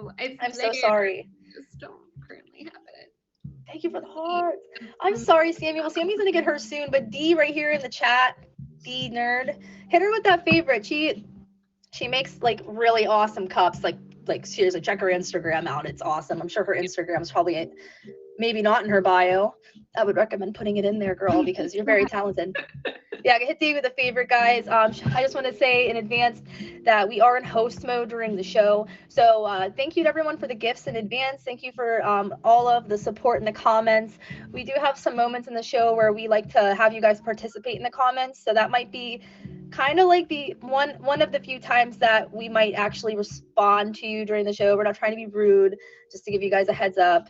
know. It's I'm so there. sorry. I just don't currently have it. Thank you for the heart. I'm sorry, Sammy. Well, Sammy's gonna get her soon, but D right here in the chat, D nerd, hit her with that favorite. She makes like really awesome cups. Like seriously, check her Instagram out. It's awesome. I'm sure her Instagram's probably maybe not in her bio. I would recommend putting it in there, girl, because you're very talented. Yeah, hit D with a favorite, guys. I just want to say in advance that we are in host mode during the show. So thank you to everyone for the gifts in advance. Thank you for all of the support in the comments. We do have some moments in the show where we like to have you guys participate in the comments. So that might be kind of like the one of the few times that we might actually respond to you during the show. We're not trying to be rude, just to give you guys a heads up.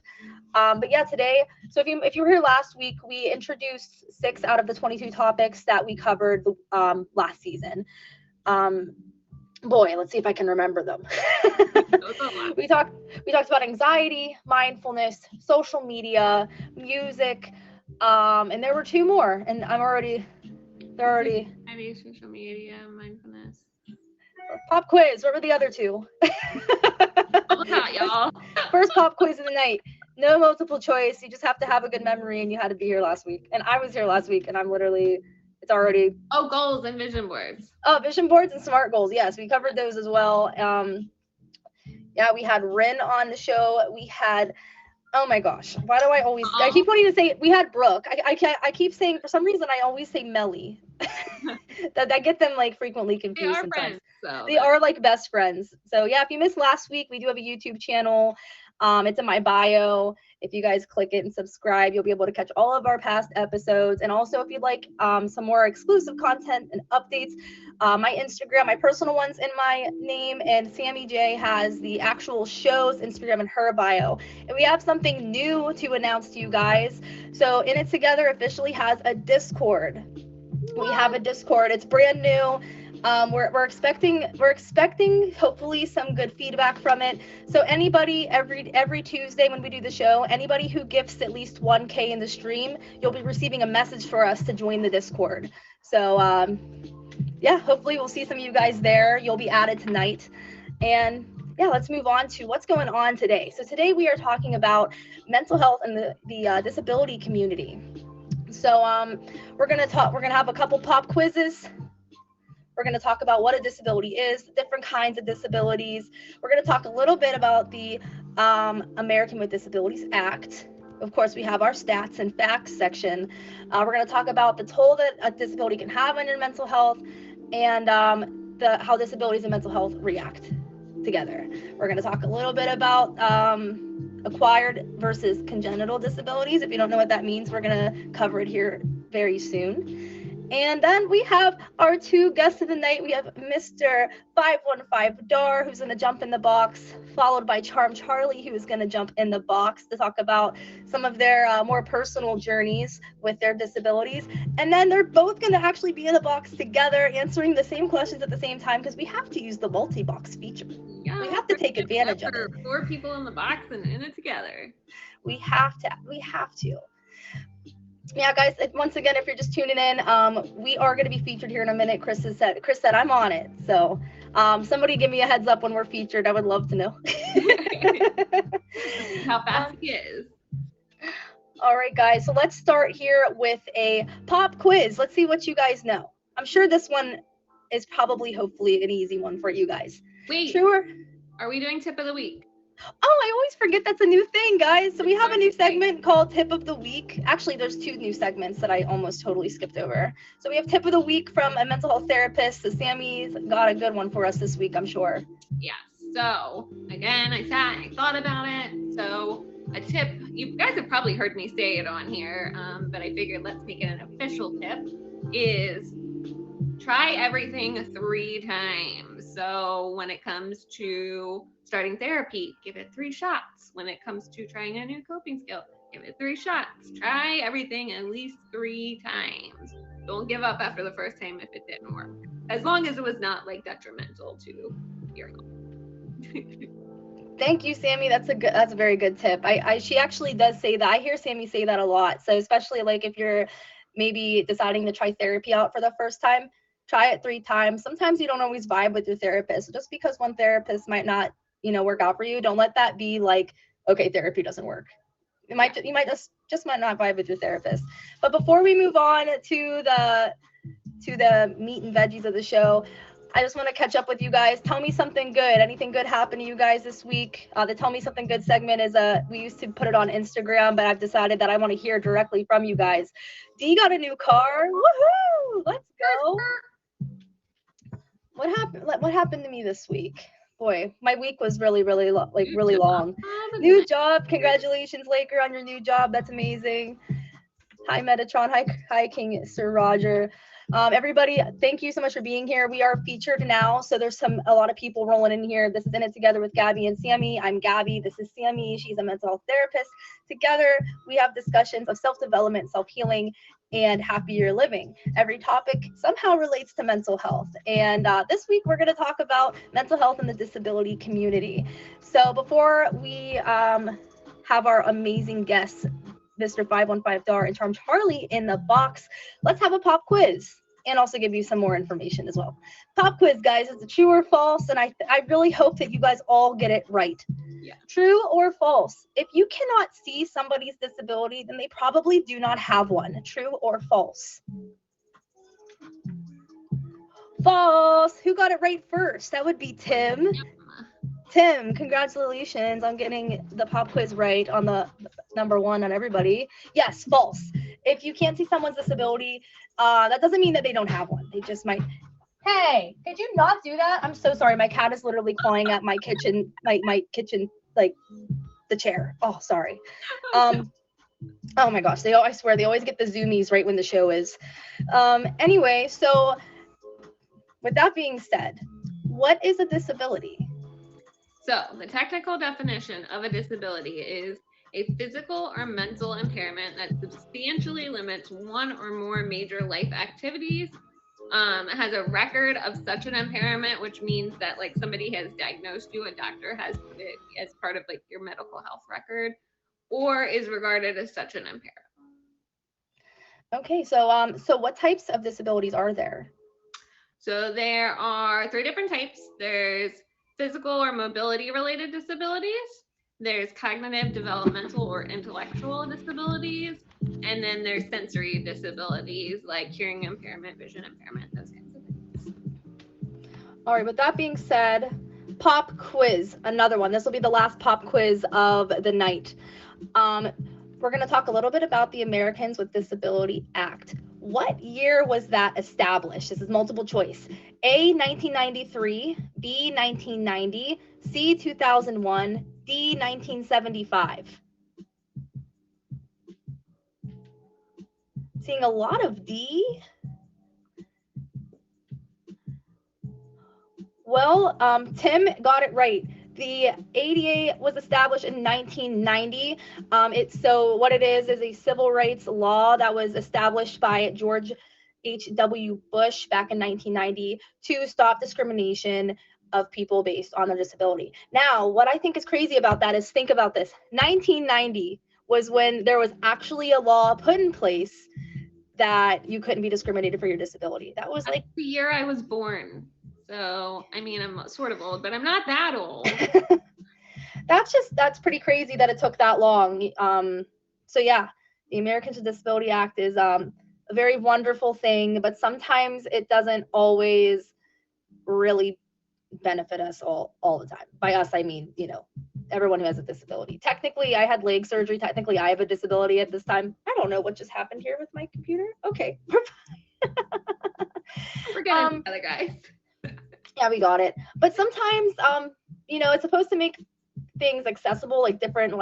But yeah, today, so if you were here last week, we introduced 6 out of the 22 topics that we covered last season. Boy, let's see if I can remember them. we talked about anxiety, mindfulness, social media, music, and there were 2 more, and they're already social media, mindfulness. Pop quiz. What were the other 2? Oh, y'all. First pop quiz of the night. No multiple choice. You just have to have a good memory, and you had to be here last week. And I was here last week, and it's already. Oh, goals and vision boards. Oh, vision boards and SMART goals. Yes, we covered those as well. Yeah, we had Rin on the show. We had. Oh my gosh, why do I keep wanting to say we had Brooke. I keep saying, for some reason, I always say Melly. that I get them like frequently confused sometimes. They are like best friends. So yeah, if you missed last week, we do have a YouTube channel. It's in my bio. If you guys click it and subscribe, you'll be able to catch all of our past episodes. And also, if you'd like some more exclusive content and updates, my Instagram, my personal one's in my name, and Sammy J has the actual show's Instagram in her bio. And we have something new to announce to you guys. So In It Together officially has a Discord. We have a Discord. It's brand new. We're expecting hopefully some good feedback from it. So anybody every Tuesday when we do the show, anybody who gifts at least 1K in the stream, you'll be receiving a message for us to join the Discord. So yeah, hopefully we'll see some of you guys there. You'll be added tonight. And yeah, let's move on to what's going on today. So today we are talking about mental health and the disability community. So we're gonna have a couple pop quizzes. We're going to talk about what a disability is, different kinds of disabilities. We're going to talk a little bit about the American with Disabilities Act. Of course, we have our stats and facts section. We're going to talk about the toll that a disability can have on your mental health, and how disabilities and mental health react together. We're going to talk a little bit about acquired versus congenital disabilities. If you don't know what that means, we're going to cover it here very soon. And then we have our 2 guests of the night. We have Mr. 515 Dar, who's going to jump in the box, followed by Charm Charlie, who is going to jump in the box to talk about some of their more personal journeys with their disabilities. And then they're both going to actually be in the box together, answering the same questions at the same time, because we have to use the multi-box feature. Yeah, we have to take advantage of it. 4 people in the box and in it together. We have to. Yeah, guys, once again, if you're just tuning in, we are going to be featured here in a minute. Chris said I'm on it. So somebody give me a heads up when we're featured. I would love to know. How fast he is. All right, guys. So let's start here with a pop quiz. Let's see what you guys know. I'm sure this one is hopefully an easy one for you guys. Wait. Sure. Are we doing tip of the week? Oh, I always forget that's a new thing, guys. So we have a new segment called Tip of the Week. Actually, there's 2 new segments that I almost totally skipped over. So we have Tip of the Week from a mental health therapist. So Sammy's got a good one for us this week, I'm sure. Yeah. So again, I thought about it. So a tip, you guys have probably heard me say it on here, but I figured let's make it an official tip, is try everything 3 times. So when it comes to starting therapy, give it 3 shots. When it comes to trying a new coping skill, give it 3 shots. Try everything at least 3 times. Don't give up after the first time if it didn't work, as long as it was not like detrimental to your health. Thank you, Sammy. That's a very good tip. She actually does say that. I hear Sammy say that a lot. So especially like if you're maybe deciding to try therapy out for the first time, try it 3 times. Sometimes you don't always vibe with your therapist. Just because one therapist might not work out for you. Don't let that be like, okay, therapy doesn't work. You might just might not vibe with your therapist. But before we move on to the meat and veggies of the show, I just want to catch up with you guys. Tell me something good. Anything good happened to you guys this week? The Tell Me Something Good segment is we used to put it on Instagram, but I've decided that I want to hear directly from you guys. Dee got a new car. Woohoo! Let's go. What happened to me this week? Boy, my week was really long. New job. Congratulations, Laker, on your new job. That's amazing. Hi, Metatron. Hi, King Sir Roger. Everybody, thank you so much for being here. We are featured now, so there's a lot of people rolling in here. This is In It Together with Gabby and Sammy. I'm Gabby. This is Sammy. She's a mental health therapist. Together, we have discussions of self-development, self-healing, and happier living. Every topic somehow relates to mental health. And this week, we're going to talk about mental health in the disability community. So before we have our amazing guests, Mr. 515 and Charm Charlie in the box, let's have a pop quiz and also give you some more information as well. Pop quiz, guys, is it true or false? And I really hope that you guys all get it right. Yeah. True or false? If you cannot see somebody's disability, then they probably do not have one. True or false? False. Who got it right first? That would be Tim. Tim, congratulations on getting the pop quiz right on the number one on everybody. Yes, false. If you can't see someone's disability, that doesn't mean that they don't have one. They just might. Hey, could you not do that? I'm so sorry. My cat is literally clawing at my kitchen, my kitchen, like the chair. Oh, sorry. Oh my gosh, I swear they always get the zoomies right when the show is. Anyway, so with that being said, what is a disability? So the technical definition of a disability is a physical or mental impairment that substantially limits one or more major life activities. It has a record of such an impairment, which means that like somebody has diagnosed you, a doctor has put it as part of like your medical health record, or is regarded as such an impairment. Okay, so what types of disabilities are there? So there are 3 different types. There's physical or mobility related disabilities, there's cognitive, developmental, or intellectual disabilities, and then there's sensory disabilities like hearing impairment, vision impairment, those kinds of things. All right, with that being said, pop quiz, another one. This will be the last pop quiz of the night. We're going to talk a little bit about the Americans with Disability Act. What year was that established? This is multiple choice. A, 1993, B, 1990, C, 2001, D, 1975. Seeing a lot of D. Well, Tim got it right. The ADA was established in 1990. So what it is a civil rights law that was established by George H.W. Bush back in 1990 to stop discrimination of people based on their disability. Now, what I think is crazy about that is, think about this. 1990 was when there was actually a law put in place that you couldn't be discriminated for your disability. That was like the year I was born. So, I mean, I'm sort of old, but I'm not that old. That's pretty crazy that it took that long. So yeah, the Americans with Disability Act is a very wonderful thing, but sometimes it doesn't always really benefit us all the time. By us, I mean, everyone who has a disability. Technically, I had leg surgery. Technically, I have a disability at this time. I don't know what just happened here with my computer. Okay. We're getting together, guys. Yeah, we got it. But sometimes, it's supposed to make things accessible, like different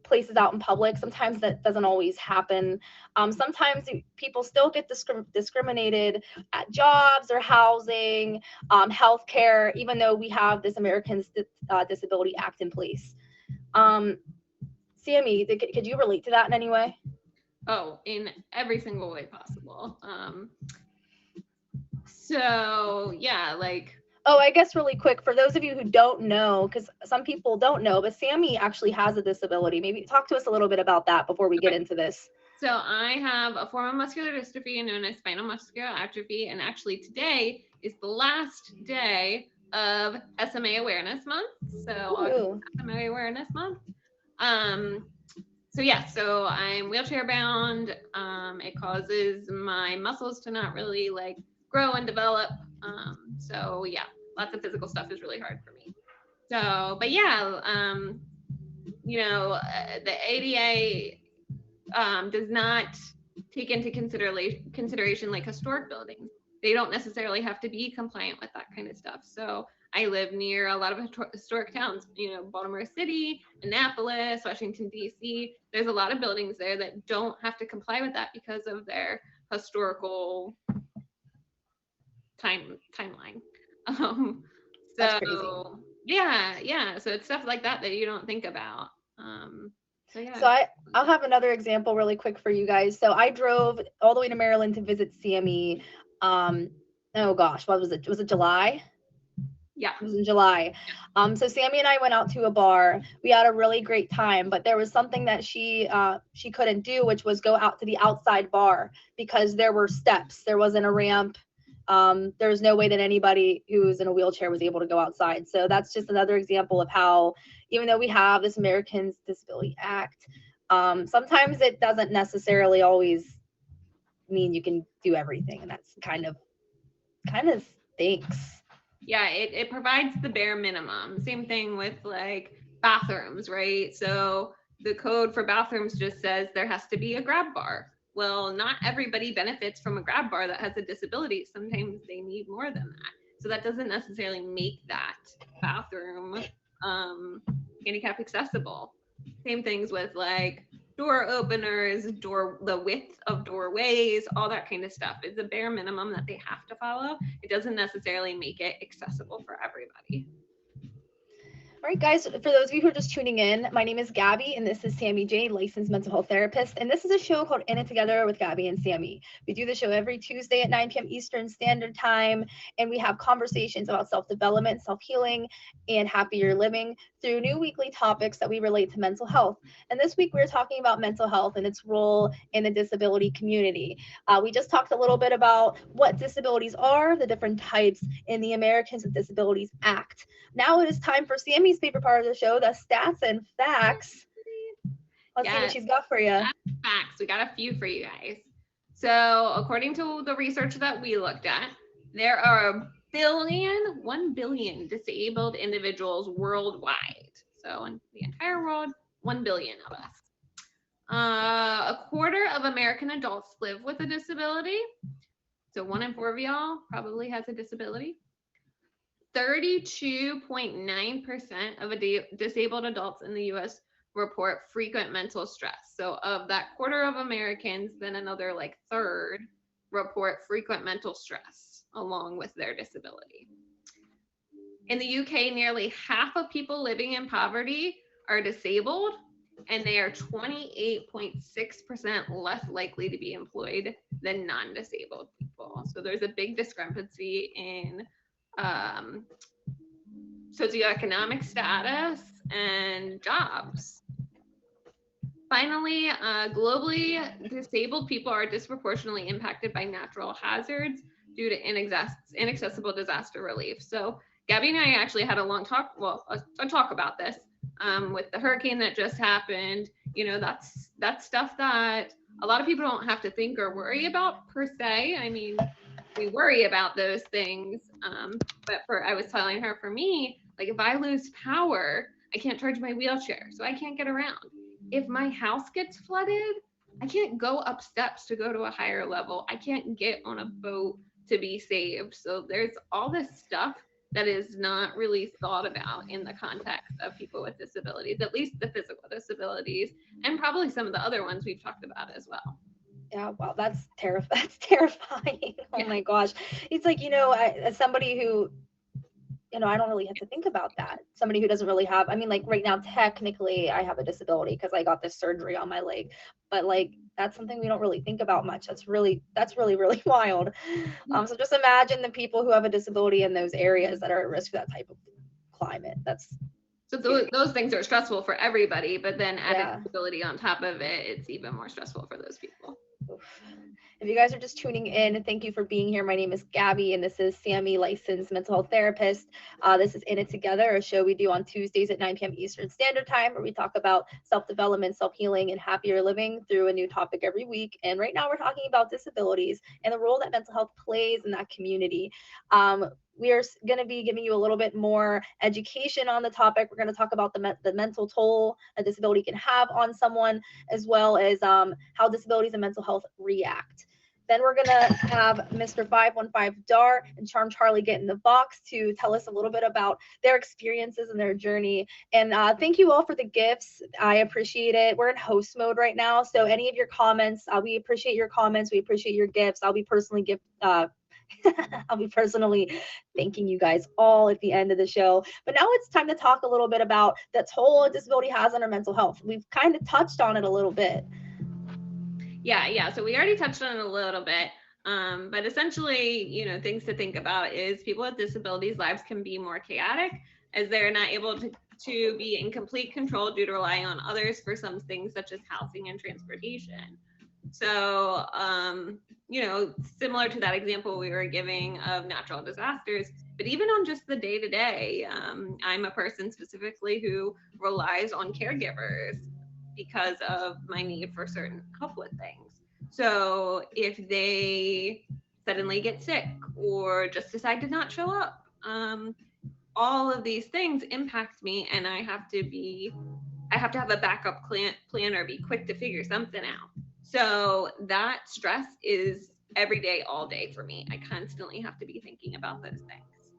places out in public. Sometimes that doesn't always happen. Sometimes people still get discriminated at jobs or housing, healthcare, even though we have this Americans Disability Act in place. Sammy, could you relate to that in any way? Oh, in every single way possible. So yeah, Oh, I guess really quick, for those of you who don't know, because some people don't know, but Sammy actually has a disability. Maybe talk to us a little bit about that before we get into this. So I have a form of muscular dystrophy known as spinal muscular atrophy, and actually today is the last day of SMA Awareness Month. So Ooh. SMA Awareness Month. So yeah, so I'm wheelchair bound. It causes my muscles to not really like grow and develop. So yeah, lots of physical stuff is really hard for me. So, but yeah, the ADA does not take into consideration like historic buildings. They don't necessarily have to be compliant with that kind of stuff. So I live near a lot of historic towns, Baltimore City, Annapolis, Washington, D.C. There's a lot of buildings there that don't have to comply with that because of their historical timeline. That's crazy. Yeah. So it's stuff like that you don't think about. So I'll have another example really quick for you guys. So I drove all the way to Maryland to visit Sammy. Oh gosh, what was it? Was it July? Yeah. It was in July. So Sammy and I went out to a bar. We had a really great time, but there was something that she couldn't do, which was go out to the outside bar because there were steps. There wasn't a ramp. There was no way that anybody who was in a wheelchair was able to go outside. So that's just another example of how, even though we have this Americans Disability Act, sometimes it doesn't necessarily always mean you can do everything, and that's kind of stinks. Yeah, it provides the bare minimum. Same thing with like bathrooms, right? So the code for bathrooms just says there has to be a grab bar. Well, not everybody benefits from a grab bar that has a disability. Sometimes they need more than that. So that doesn't necessarily make that bathroom handicap accessible. Same things with like door openers, the width of doorways, all that kind of stuff. It's a bare minimum that they have to follow. It doesn't necessarily make it accessible for everybody. All right, guys, for those of you who are just tuning in, my name is Gabby, and this is Sammy J, licensed mental health therapist. And this is a show called In It Together with Gabby and Sammy. We do the show every Tuesday at 9 p.m. Eastern Standard Time, and we have conversations about self-development, self-healing, and happier living through new weekly topics that we relate to mental health. And this week, we're talking about mental health and its role in the disability community. We just talked a little bit about what disabilities are, the different types in the Americans with Disabilities Act. Now it is time for Sammy's favorite part of the show, the stats and facts. Let's see what she's got for you. Facts. We got a few for you guys. So according to the research that we looked at, there are 1 billion disabled individuals worldwide. So in the entire world, 1 billion of us. A quarter of American adults live with a disability. So 1 in 4 of y'all probably has a disability. 32.9% of disabled adults in the U.S. report frequent mental stress. So of that quarter of Americans, then another like third report frequent mental stress along with their disability. In the UK, nearly half of people living in poverty are disabled, and they are 28.6% less likely to be employed than non-disabled people. So there's a big discrepancy in socioeconomic status and jobs. Finally, globally, disabled people are disproportionately impacted by natural hazards due to inaccessible disaster relief. So Gabby and I actually had a talk about this with the hurricane that just happened. That's stuff that a lot of people don't have to think or worry about per se. I mean, we worry about those things. But I was telling her, for me, like if I lose power, I can't charge my wheelchair, so I can't get around. If my house gets flooded, I can't go up steps to go to a higher level. I can't get on a boat to be saved. So there's all this stuff that is not really thought about in the context of people with disabilities, at least the physical disabilities, and probably some of the other ones we've talked about as well. Yeah, wow, that's terrifying. Oh my gosh. It's like, as somebody who, I don't really have to think about that. Somebody who doesn't really have, I mean, like right now, technically I have a disability because I got this surgery on my leg, but like, that's something we don't really think about much. That's really, really wild. So just imagine the people who have a disability in those areas that are at risk for that type of climate. So those things are stressful for everybody, but then added disability on top of it, it's even more stressful for those people. If you guys are just tuning in, thank you for being here. My name is Gabby, and this is Sammy, licensed mental health therapist. This is In It Together, a show we do on Tuesdays at 9 p.m. Eastern Standard Time, where we talk about self-development, self-healing, and happier living through a new topic every week. And right now we're talking about disabilities and the role that mental health plays in that community. We are going to be giving you a little bit more education on the topic. We're going to talk about the mental toll a disability can have on someone, as well as how disabilities and mental health react. Then we're going to have Mr. 515 Dar and Charm Charlie get in the box to tell us a little bit about their experiences and their journey. And thank you all for the gifts. I appreciate it. We're in host mode right now, so any of your comments, we appreciate your comments. We appreciate your gifts. I'll be personally thanking you guys all at the end of the show. But now it's time to talk a little bit about the toll a disability has on our mental health. We've kind of touched on it a little bit. Yeah. So we already touched on it a little bit. But essentially, things to think about is people with disabilities' lives can be more chaotic as they're not able to be in complete control due to relying on others for some things such as housing and transportation. So, similar to that example we were giving of natural disasters, but even on just the day-to-day, I'm a person specifically who relies on caregivers because of my need for certain help with things. So if they suddenly get sick or just decide to not show up, all of these things impact me, and I have to have a backup plan or be quick to figure something out. So that stress is every day, all day for me. I constantly have to be thinking about those things.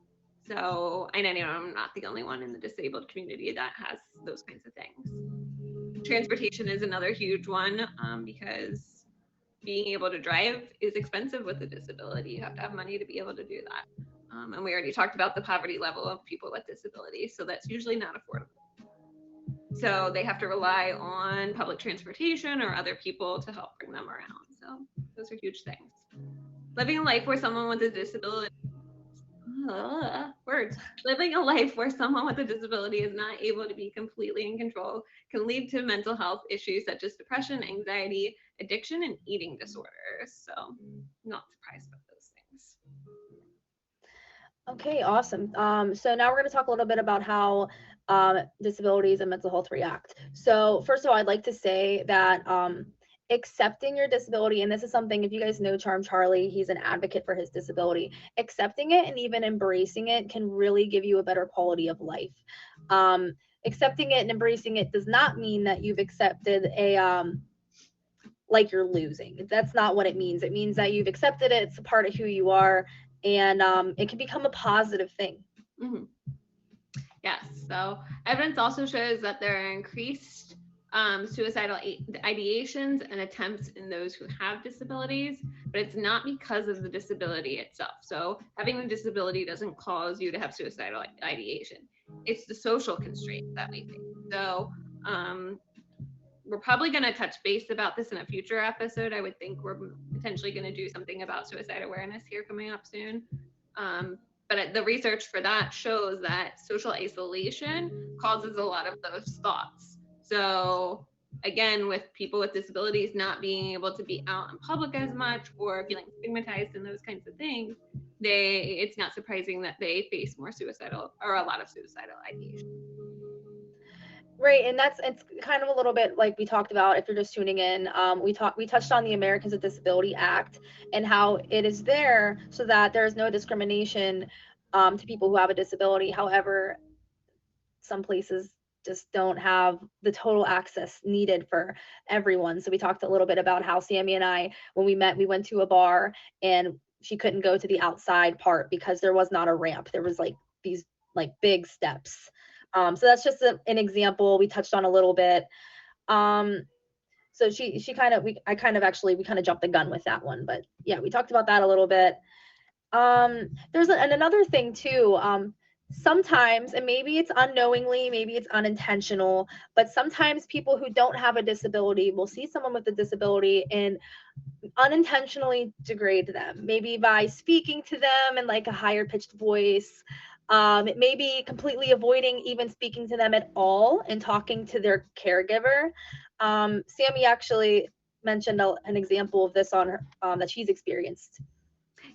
So, and I know I'm not the only one in the disabled community that has those kinds of things. Transportation is another huge one, because being able to drive is expensive with a disability. You have to have money to be able to do that. And we already talked about the poverty level of people with disabilities, so that's usually not affordable. So they have to rely on public transportation or other people to help bring them around. So those are huge things. Living a life where someone with a disability living a life where someone with a disability is not able to be completely in control can lead to mental health issues such as depression, anxiety, addiction, and eating disorders. So not surprised about those things. Okay, awesome. So now we're going to talk a little bit about how disabilities and mental health react. So first of all, I'd like to say that accepting your disability, and this is something, if you guys know Charm Charlie, he's an advocate for his disability. Accepting it and even embracing it can really give you a better quality of life. Accepting it and embracing it does not mean that you've accepted like you're losing. That's not what it means. It means that you've accepted it. It's a part of who you are, and it can become a positive thing. Mm-hmm. Yes. So evidence also shows that there are increased suicidal ideations and attempts in those who have disabilities, but it's not because of the disability itself. So having a disability doesn't cause you to have suicidal ideation. It's the social constraints that we face. So we're probably going to touch base about this in a future episode. I would think we're potentially going to do something about suicide awareness here coming up soon. But the research for that shows that social isolation causes a lot of those thoughts. So again, with people with disabilities not being able to be out in public as much or feeling stigmatized and those kinds of things, it's not surprising that they face more suicidal or a lot of suicidal ideation. Right, and it's kind of a little bit like we talked about. If you're just tuning in, we touched on the Americans with Disability Act and how it is there so that there is no discrimination to people who have a disability. However, some places just don't have the total access needed for everyone. So we talked a little bit about how Sammy and I, when we met, we went to a bar and she couldn't go to the outside part because there was not a ramp. There was like these like big steps. So that's just an example we touched on a little bit. So we kind of jumped the gun with that one, but yeah, we talked about that a little bit. There's another thing too. Sometimes, and maybe it's unknowingly, maybe it's unintentional, but sometimes people who don't have a disability will see someone with a disability and unintentionally degrade them, maybe by speaking to them in like a higher pitched voice. It may be completely avoiding even speaking to them at all and talking to their caregiver. Sammy actually mentioned an example of this on her that she's experienced.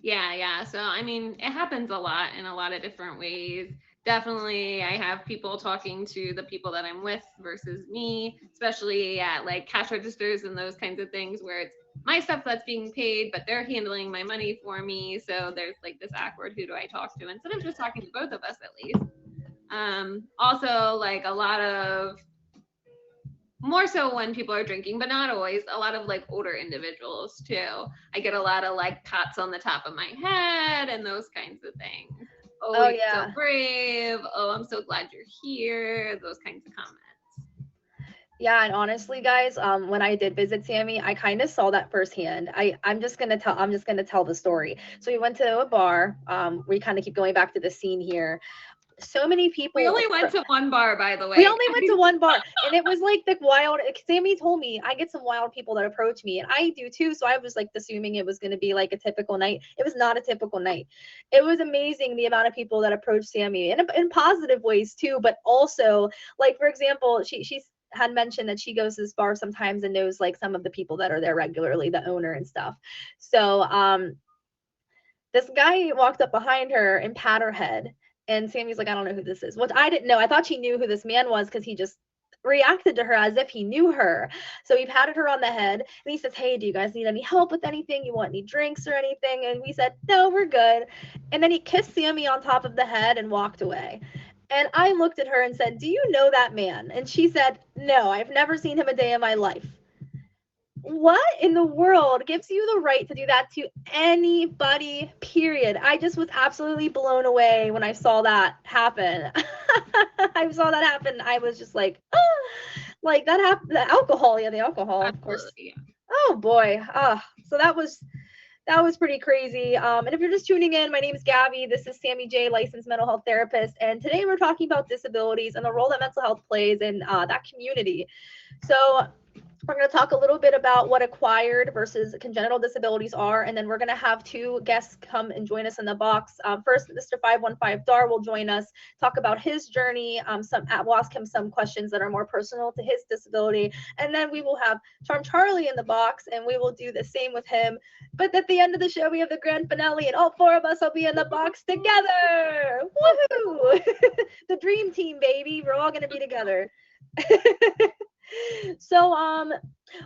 Yeah. So, I mean, it happens a lot in a lot of different ways. Definitely, I have people talking to the people that I'm with versus me, especially at like cash registers and those kinds of things where it's my stuff that's being paid, but they're handling my money for me. So there's like this awkward, who do I talk to? Instead of just talking to both of us at least. Also, like a lot of, more so when people are drinking, but not always, a lot of like older individuals too. I get a lot of like pats on the top of my head and those kinds of things. Oh, Oh you're so yeah. brave. Oh, I'm so glad you're here. Those kinds of comments. Yeah, and honestly, guys, when I did visit Sammy, I kind of saw that firsthand. I'm just gonna tell the story. So we went to a bar. We kind of keep going back to the scene here. So many We people. only went to one bar, by the way. We only went to one bar, and it was like the wild. Sammy told me I get some wild people that approach me, and I do too. So I was like assuming it was going to be like a typical night. It was not a typical night. It was amazing the amount of people that approached Sammy, and in positive ways too, but also like, for example, she's had mentioned that she goes to this bar sometimes and knows like some of the people that are there regularly, the owner and stuff. So this guy walked up behind her and pat her head. And Sammy's like, I don't know who this is. Which I didn't know. I thought she knew who this man was because he just reacted to her as if he knew her. So he patted her on the head and he says, hey, do you guys need any help with anything? You want any drinks or anything? And we said, no, we're good. And then he kissed Sammy on top of the head and walked away. And I looked at her and said, do you know that man? And she said, no, I've never seen him a day in my life. What in the world gives you the right to do that to anybody, period? I just was absolutely blown away when I saw that happen. I saw that happen. I was just like, oh, like that happened. The alcohol, of course. Absolutely, yeah. Oh boy. So that was pretty crazy. And if you're just tuning in, my name is Gabby. This is Sammy J, licensed mental health therapist. And today we're talking about disabilities and the role that mental health plays in that community. So we're going to talk a little bit about what acquired versus congenital disabilities are, and then we're going to have two guests come and join us in the box. First, Mr. 515 Dar will join us, talk about his journey. We'll ask him some questions that are more personal to his disability, and then we will have Charm Charlie in the box, and we will do the same with him. But at the end of the show, we have the grand finale, and all four of us will be in the box together. Woohoo! The dream team, baby. We're all going to be together. So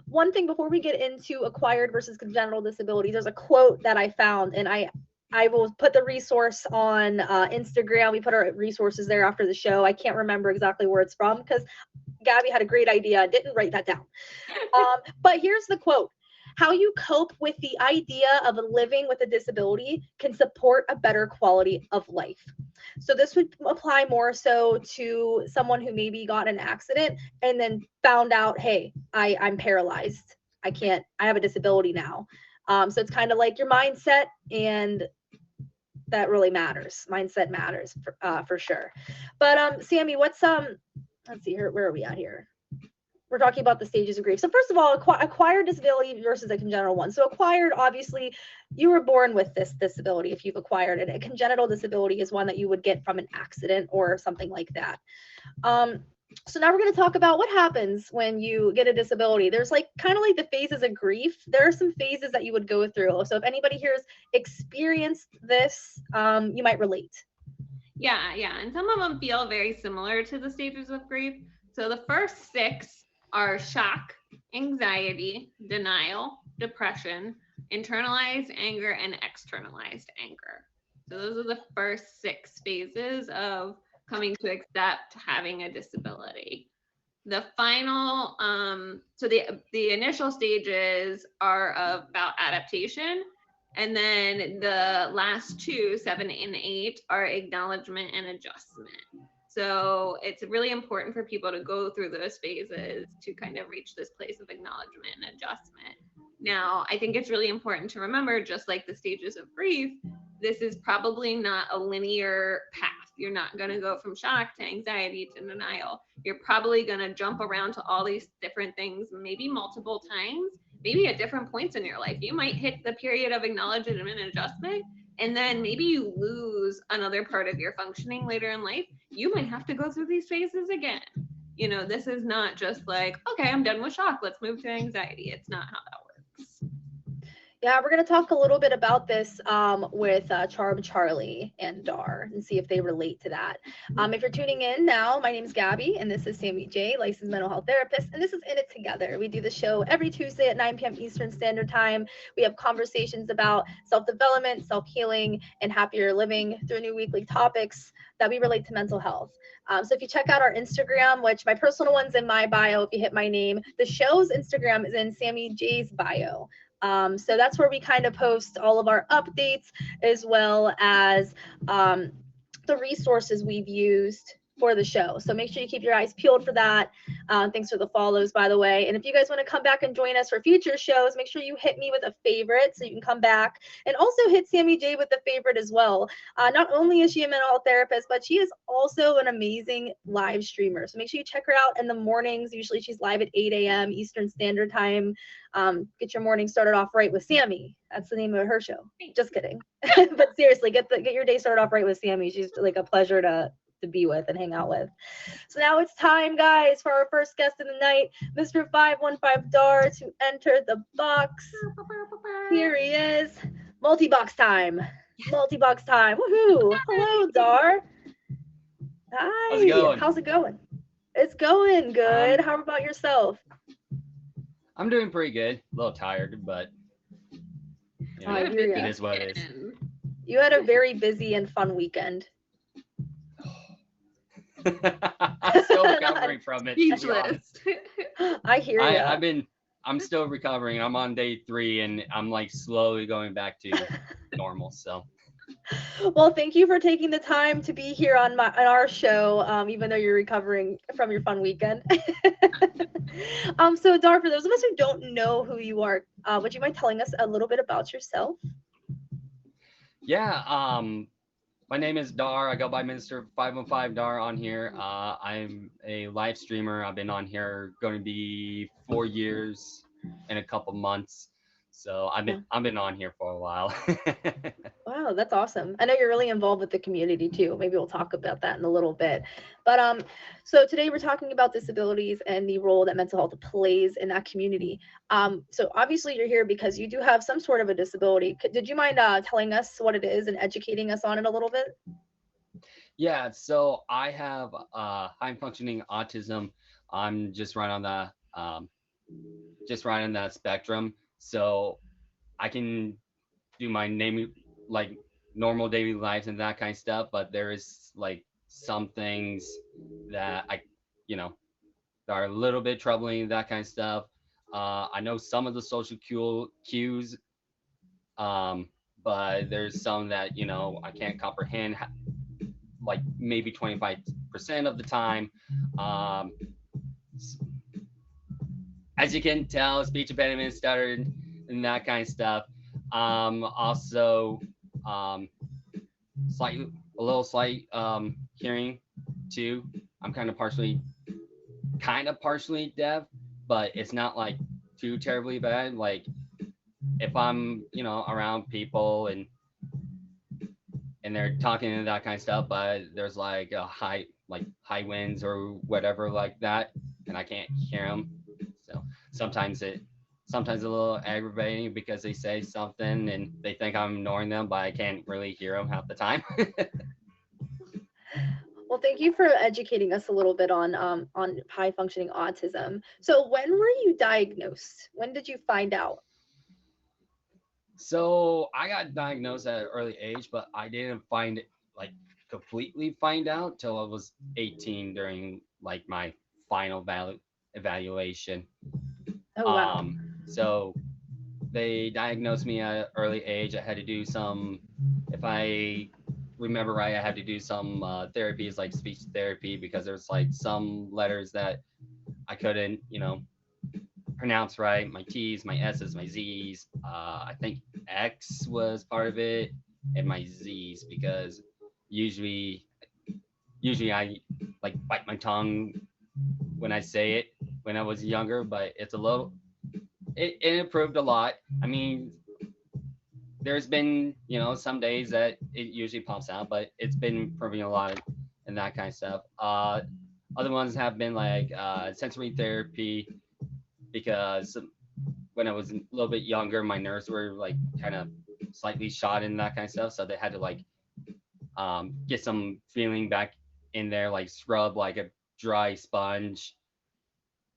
one thing before we get into acquired versus congenital disabilities, there's a quote that I found, and I will put the resource on Instagram. We put our resources there after the show. I can't remember exactly where it's from because Gabby had a great idea. I didn't write that down. But here's the quote. How you cope with the idea of living with a disability can support a better quality of life. So this would apply more so to someone who maybe got in an accident and then found out, hey, I'm paralyzed. I have a disability now. So it's kind of like your mindset, and that really matters. Mindset matters for sure. But Sammy, what's let's see here. Where are we at here? We're talking about the stages of grief. So first of all, acquired disability versus a congenital one. So acquired, obviously, you were born with this disability if you've acquired it. A congenital disability is one that you would get from an accident or something like that. So now we're going to talk about what happens when you get a disability. There's like kind of like the phases of grief. There are some phases that you would go through. So if anybody here has experienced this, you might relate. Yeah. And some of them feel very similar to the stages of grief. So the first 6 are shock, anxiety, denial, depression, internalized anger, and externalized anger. So those are the first 6 phases of coming to accept having a disability. The final, so the initial stages are about adaptation, and then the last 2, 7 and 8, are acknowledgement and adjustment. So it's really important for people to go through those phases to kind of reach this place of acknowledgement and adjustment. Now, I think it's really important to remember, just like the stages of grief, this is probably not a linear path. You're not going to go from shock to anxiety to denial. You're probably going to jump around to all these different things, maybe multiple times, maybe at different points in your life. You might hit the period of acknowledgement and adjustment, and then maybe you lose another part of your functioning later in life. You might have to go through these phases again. This is not just like, okay, I'm done with shock, let's move to anxiety. It's not how that works. Yeah, we're going to talk a little bit about this with Charm Charlie and Dar and see if they relate to that. If you're tuning in now, my name is Gabby, and this is Sammy J, licensed mental health therapist, and this is In It Together. We do the show every Tuesday at 9 p.m. Eastern Standard Time. We have conversations about self-development, self-healing, and happier living through new weekly topics that we relate to mental health. So if you check out our Instagram, which my personal one's in my bio, if you hit my name, the show's Instagram is in Sammy J's bio. So that's where we kind of post all of our updates, as well as the resources we've used for the show. So make sure you keep your eyes peeled for that. Thanks for the follows, by the way. And if you guys want to come back and join us for future shows, make sure you hit me with a favorite so you can come back, and also hit Sammy J with the favorite as well. Not only is she a mental health therapist, but she is also an amazing live streamer. So make sure you check her out in the mornings. Usually she's live at 8 a.m. Eastern Standard Time. Get your morning started off right with Sammy. That's the name of her show. Just kidding. But seriously, get your day started off right with Sammy. She's like a pleasure to be with and hang out with. So now it's time, guys, for our first guest of the night, Mr. 515 Dar, to enter the box. Here he is. Multi-box time. Multi-box time. Woohoo. Hello, Dar. Hi. How's it going? How's it going? It's going good. How about yourself? I'm doing pretty good. A little tired, but it is what it is. You had a very busy and fun weekend. I'm still recovering from it. Speechless. I hear you. I'm still recovering. I'm on day 3, and I'm like slowly going back to normal. So. Well, thank you for taking the time to be here on our show, even though you're recovering from your fun weekend. So Dar, for those of us who don't know who you are, would you mind telling us a little bit about yourself? Yeah. My name is Dar. I go by Mr. 515 Dar on here. I'm a live streamer. I've been on here going to be 4 years in a couple months. So I've been on here for a while. Wow, that's awesome. I know you're really involved with the community too. Maybe we'll talk about that in a little bit. But so today we're talking about disabilities and the role that mental health plays in that community. So obviously you're here because you do have some sort of a disability. Did you mind telling us what it is and educating us on it a little bit? Yeah, so I have high functioning autism. I'm just right on that spectrum. So I can do my like normal daily lives and that kind of stuff, but there is like some things that that are a little bit troubling, that kind of stuff. I know some of the social cues, but there's some that I can't comprehend, like maybe 25% of the time. As you can tell, speech impediment, stutter, and that kind of stuff. Also, a little slight hearing too. I'm kind of partially deaf, but it's not like too terribly bad. Like if I'm around people and they're talking and that kind of stuff, but there's like a high winds or whatever like that, and I can't hear them. So sometimes a little aggravating because they say something and they think I'm ignoring them, but I can't really hear them half the time. Well, thank you for educating us a little bit on high functioning autism. So when were you diagnosed? When did you find out? So I got diagnosed at an early age, but I didn't completely find out till I was 18 during like my final evaluation. Oh, wow. So they diagnosed me at an early age. I had to do some, if I remember right, I had to do some therapies like speech therapy, because there's like some letters that I couldn't, pronounce right. My T's, my S's, my Z's. I think X was part of it, and my Z's, because usually I like bite my tongue when I say it when I was younger, but it improved a lot. I mean, there's been, some days that it usually pops out, but it's been improving a lot and that kind of stuff. other ones have been like sensory therapy because when I was a little bit younger, my nerves were like kind of slightly shot and that kind of stuff. So they had to like get some feeling back in there, like scrub like a dry sponge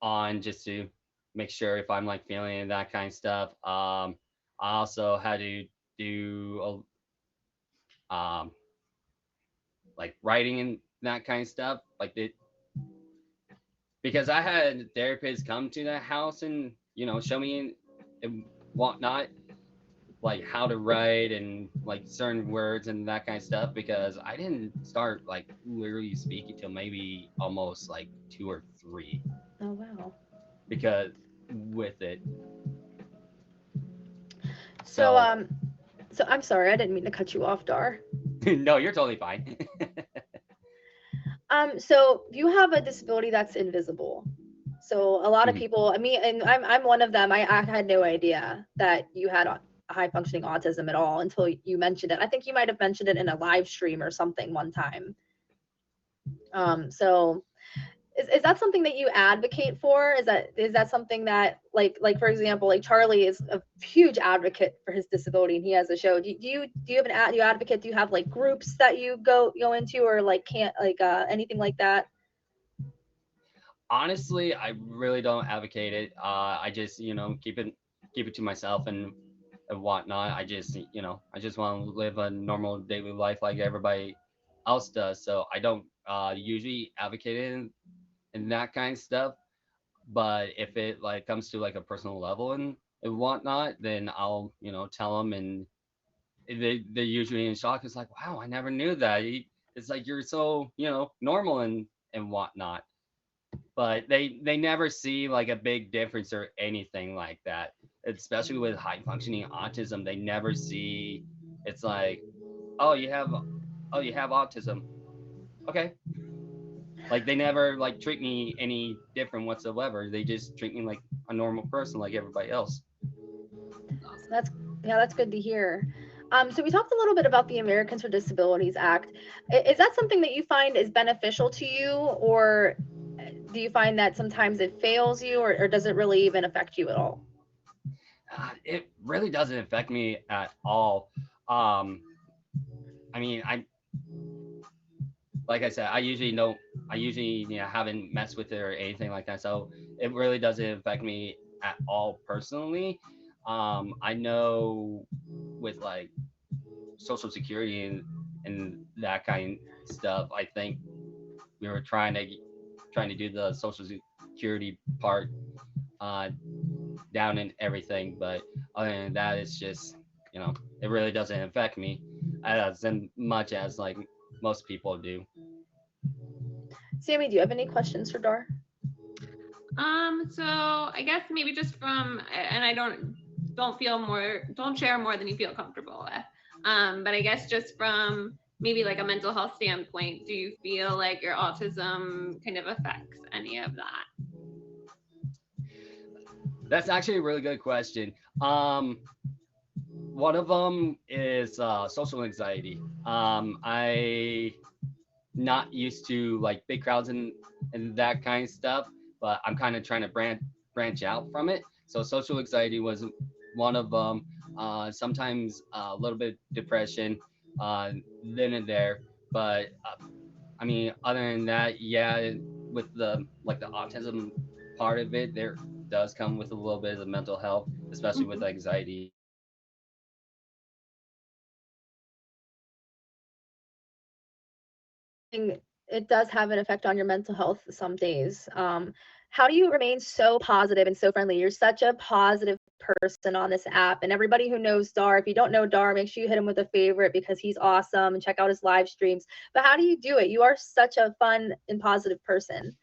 on just to make sure if I'm like feeling that kind of stuff. I also had to do um, like writing and that kind of stuff, like because I had therapists come to the house and show me and whatnot, like how to write and like certain words and that kind of stuff because I didn't start like literally speaking till maybe almost like 2 or 3 Oh wow. because with it. So So so I'm sorry, I didn't mean to cut you off, Dar. no, you're totally fine. So you have a disability that's invisible. So a lot of Mhm. people, I mean, and I'm one of them. I had no idea that you had high functioning autism at all until you mentioned it. I think you might have mentioned it in a live stream or something one time. So is that something that you advocate for? Is that something that like for example, like Charlie is a huge advocate for his disability and he has a show. Do you have do you advocate? Do you have like groups that you go into or like can't like anything like that? Honestly, I really don't advocate it. I just keep it to myself and whatnot. I just want to live a normal daily life like everybody else does. So I don't usually advocate it and that kind of stuff. But if it like comes to like a personal level and whatnot, then I'll tell them, and they're usually in shock. It's like, wow, I never knew that. It's like you're so normal and whatnot, but they never see like a big difference or anything like that. Especially with high functioning autism, they never see. It's like, oh, you have autism. Okay, like they never like treat me any different whatsoever. They just treat me like a normal person, like everybody else. Awesome. That's yeah, that's good to hear. So we talked a little bit about the Americans with Disabilities Act. Is that something that you find is beneficial to you, or do you find that sometimes it fails you, or does it really even affect you at all? It really doesn't affect me at all. Um, I mean, I like I said, I usually haven't messed with it or anything like that, so it really doesn't affect me at all personally. I know with like social security and that kind of stuff, I think we were trying to do the social security part uh, down and everything, but other than that, it's just it really doesn't affect me as much as like most people do. Sammy, do you have any questions for Dar? So I guess maybe just from, and I don't feel more, don't share more than you feel comfortable with. But I guess just from maybe like a mental health standpoint, do you feel like your autism kind of affects any of that? That's actually a really good question. One of them is social anxiety. I not used to like big crowds and that kind of stuff, but I'm kind of trying to branch out from it. So social anxiety was one of them. Sometimes a little bit depression, then and there. But I mean, other than that, yeah, with the like the autism part of it, there does come with a little bit of mental health, especially with Mhm. anxiety. And it does have an effect on your mental health some days. How do you remain so positive and so friendly? You're such a positive person on this app, and everybody who knows Dar, if you don't know Dar, make sure you hit him with a favorite because he's awesome and check out his live streams. But how do you do it? You are such a fun and positive person.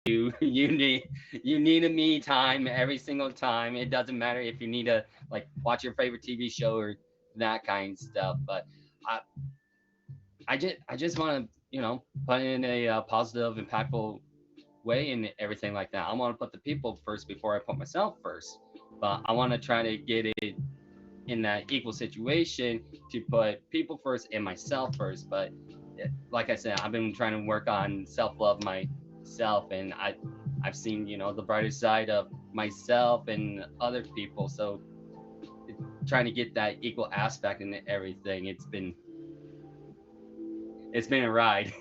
You need a me time every single time. It doesn't matter if you need to like watch your favorite TV show or that kind of stuff. But I I just want to put in a positive, impactful way and everything like that. I want to put the people first before I put myself first. But I want to try to get it in that equal situation to put people first and myself first. But like I said, I've been trying to work on self-love myself, and I've seen, the brighter side of myself and other people. So trying to get that equal aspect in everything, it's been a ride.